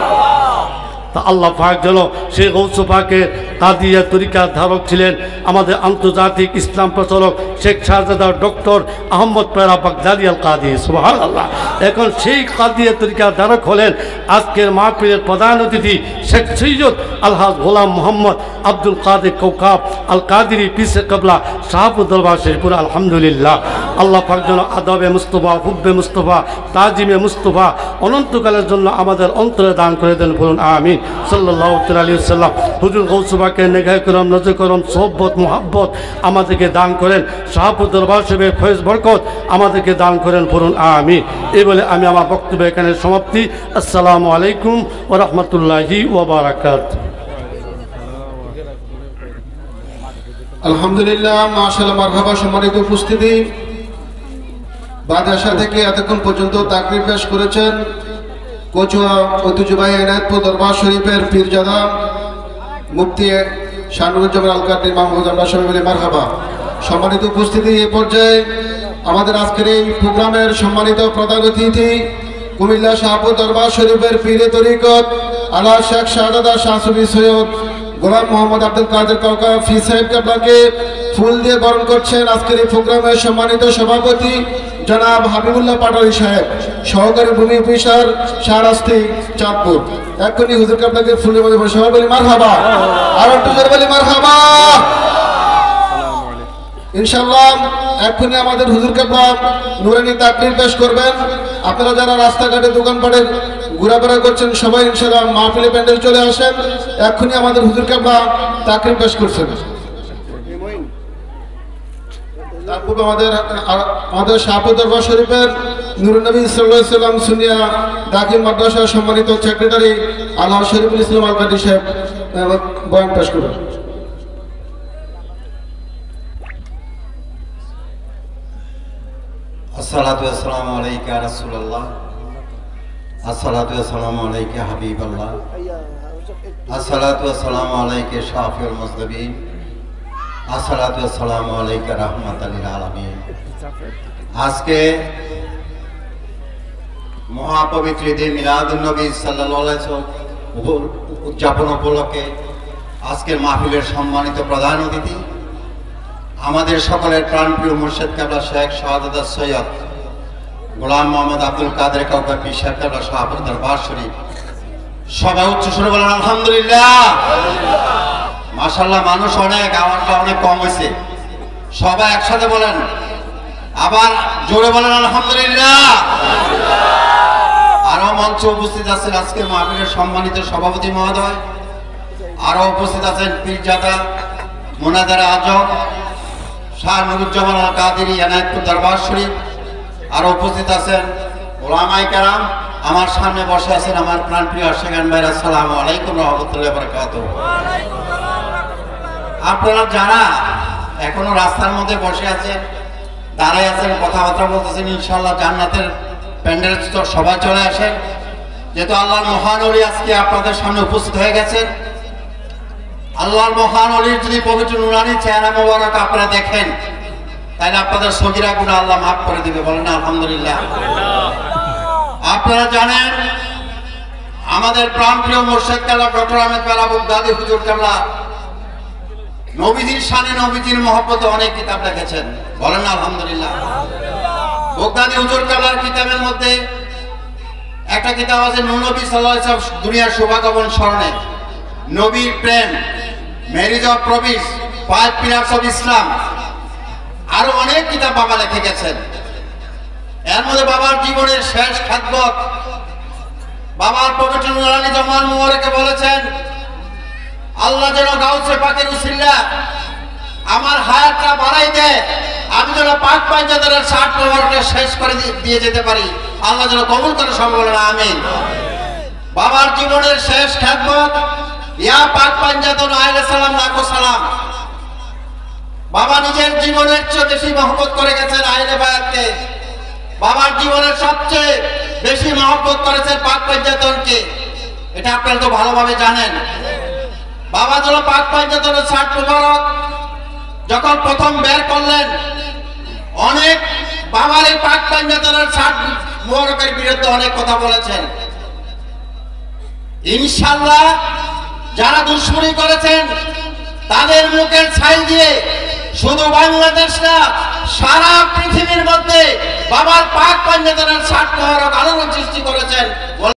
তা আল্লাহ পাক যেন সেই গৌসে পাকের কাদিয়া তরিকার ধারক ছিলেন আমাদের আন্তর্জাতিক ইসলাম প্রচারক শেখ শাহজাদা ডক্টর আহমদ পেরা বাগদাদি আল কাদি। সুবহানাল্লাহ। এখন সেই কাদিয়া তরিকার ধারক হলেন আজকের মাহফিলের প্রধান অতিথি শেখ সৈয়দ আলহাজ গোলাম মোহাম্মদ আব্দুল কাদের কৌকাব আল কাদিরি পিসে কবলা শাহপুর দরবার শেরপুর। আলহামদুলিল্লাহ। আল্লাহ পাক যেন আদবে মুস্তফা, হুব্বে মুস্তফা, তাজিমে মুস্তফা অনন্তকালের জন্য আমাদের অন্তরে দান করে দেন, বলুন আমিন। সাল্লাল্লাহু আলাইহি ওয়াসাল্লাম। হুজুর গৌসে পাকের নেগাহ করম, নজর করম, সোহবত, মুহাব্বত আমাদেরকে দান করেন। শাহপুর দরবার শরীফের ফয়েজ বরকত আমাদেরকে দান করেন, বলুন আমিন। এই বলে আমি আমার বক্তব্য এখানে সমাপ্তি। আসসালামু আলাইকুম ওয়া রাহমাতুল্লাহি ওয়া বারাকাতুহু। আলহামদুলিল্লাহ, মাশাআল্লাহ, মারহাবা। সম্মানিত উপস্থিতি, বাদশা থেকে এতক্ষণ পর্যন্ত তাকরীর পেশ করেছেন কচুয়া ঐতিহ্যবাহী এনায়েতপুর দরবার শরীফের পীরজাদা মুফতি শানুরুজ্জামান আল কাদেরী মাহমুদ। আমরা সবাই মিলে মারহাবা। সম্মানিত উপস্থিতি, এ পর্যায়ে আমাদের আজকের এই প্রোগ্রামের সম্মানিত প্রধান অতিথি কুমিল্লা শাহপুর দরবার শরীফের পীরে তরিকত আলা শেখ শাহজাদা শাহ সুফি সৈয়দ গোলাম মোহাম্মদ আব্দুল কাদের কাউকা ফি সাহেব কেবলাকে ফুল দিয়ে বরণ করছেন আজকের এই প্রোগ্রামের সম্মানিত সভাপতি জনাব হাবিবুল্লাহ পাটোয়ারি সাহেব, সহকারী ভূমি অফিসার শাহরাস্তি চাঁদপুর। এখনই হুজুর কেবলাকে ফুলের মধ্যে সবাই বলি মারহাবা। আর একটু জোরে বলি মারহাবা। ইনশাআল্লাহ এখনই আমাদের হুজুর কেবলা নুরানি তাকরীর পেশ করবেন। আপনারা যারা রাস্তাঘাটে দোকানপাটে ঘোরাফেরা করছেন সবাই ইনশাআল্লাহ মাহফিলে প্যান্ডেল চলে আসেন। এখনই আমাদের হুজুর কেবলা তাকরীর পেশ করছেন। তারপর আমাদের শাহপুর দরবার শরীফের নূরুন নবী সাল্লাল্লাহু আলাইহি ওয়াসাল্লাম সুন্নিয়া দাখিল মাদ্রাসার সম্মানিত সেক্রেটারি আলহাজ শরীফুল ইসলাম আল কাদেরী সাহেব বয়ান পেশ করবেন। আসসালাতু ওয়াসসালামু আলাইকা ইয়া রাসূলুল্লাহ, আসসালাতু ওয়াসসালামু আলাইকা হাবিবাল্লাহ, আসসালাতু ওয়াসসালামু আলাইকা শাফিউল মুজনিবিন, আসসালাতু ওয়াসসালামু আলাইকা রাহমাতাল লিল আলামিন। আজকে মহাপবিত্র ঈদে মিলাদুন নবী সাল্লাল্লাহু আলাইহি ওয়াসাল্লাম উদযাপন উপলক্ষে আজকের মাহফিলের সম্মানিত প্রধান অতিথি আমাদের সকলের প্রাণপ্রিয় মুর্শিদ কেবলা শেখ শাহাদাত সৈয়দ গোলাম মোহাম্মদ আব্দুল কাদের কাউকা পীর সাহেব কেবলা শাহপুর দরবার শরীফ, সবাই উচ্চ সুরে বলেন আলহামদুলিল্লাহ। মাশাআল্লাহ, মানুষ অনেক, আওয়াজটা অনেক কম হয়েছে, সবাই একসাথে বলেন, আবার জোরে বলেন আলহামদুলিল্লাহ। আরো মঞ্চে উপস্থিত আছেন আজকের মাহফিলের সম্মানিত সভাপতি মহোদয়, আরো উপস্থিত আছেন পীরজাদা মোনাজারা আজম শাহ নুরুজ্জামান আল কাদেরী এনায়েতপুর দরবার শরীফ, আরো উপস্থিত আছেন ওলামায়ে কেরাম। আমার সামনে বসে আছেন আমার প্রাণপ্রিয় আশিকান ভাইরা, আসসালামু আলাইকুম রহমতুল্লাহি ওয়া বারাকাতুহু। আপনারা যারা এখনো রাস্তার মধ্যে বসে আছেন, দাঁড়ায় আছেন, কথাবার্তা বলতেছেন, ইনশাআল্লাহ জান্নাতের প্যান্ডেল সবাই চলে আসেন, যেহেতু আল্লাহর মহান ওলি আজকে আপনাদের সামনে উপস্থিত হয়ে গেছেন। আল্লাহর মহান ওলির যদি পবিত্র নুরানি চেহারা মোবারক আপনারা দেখেন, তাহলে আপনাদের সগীরা গুনাহ আল্লাহ মাফ করে দিবে, বলেন আলহামদুলিল্লাহ। আপনারা জানেন আমাদের প্রাণপ্রিয় মুর্শিদ কেবলা ডক্টর আহমেদ বেলা বগদাদি হুজুর কেবলা নবীজির শানে, নবীজির মহব্বতে অনেক কিতাব লিখেছেন, বলেন আলহামদুলিল্লাহ। বগদাদি হুজুর কেবলার কিতাবের মধ্যে একটা কিতাব আছে নূর নবী সাল্লাল্লাহু আলাইহি ওয়াসাল্লাম দুনিয়ার শুভাগমন স্মরণে, নবীর প্রেম, marriage of promise, 5 pillars of Islam, আরো অনেক কিতাব বাবা লিখে গেছেন। এর মধ্যে বাবার জীবনের শেষ খেদমত, বাবার পবিত্র নুরানি জমান মুবারকে বলেছেন, আল্লাহ যেন গাউসে পাকের উসিলা আমার হায়াতটা বাড়াই দেয়, আমি যেন পাক পাঞ্জাতের 60 নম্বরটা শেষ করে দিয়ে যেতে পারি, আল্লাহ যেন কবুল করে, সবাই বলেন আমিন। বাবার জীবনের শেষ খেদমত, ইয়া পাক পাঞ্জাতন আলাইহি সালাম লাখো সালাম। বাবা নিজের জীবনের চেয়ে বেশি মহব্বত করে গেছেন আহলে বায়াতকে, বাবার জীবনের সবচেয়ে বেশি মহব্বত করেছেন পাক পাঞ্জাতনকে, এটা আপনারা তো ভালোভাবে জানেন। বাবা যেন পাক পাঞ্জাতনের 60 মুবারক যখন প্রথম বের করলেন, অনেক বাবার এই পাক পাঞ্জাতনের 60 মুবারকের বিরুদ্ধে অনেক কথা বলেছেন। ইনশাআল্লাহ যারা দুশ্মনী করেছেন তাদের মুখের ছাই দিয়ে শুধু বাংলাদেশ না, সারা পৃথিবীর মধ্যে বাবার পাক পাঞ্জাতনের 60 মুবারক আলোড়ন সৃষ্টি করেছেন।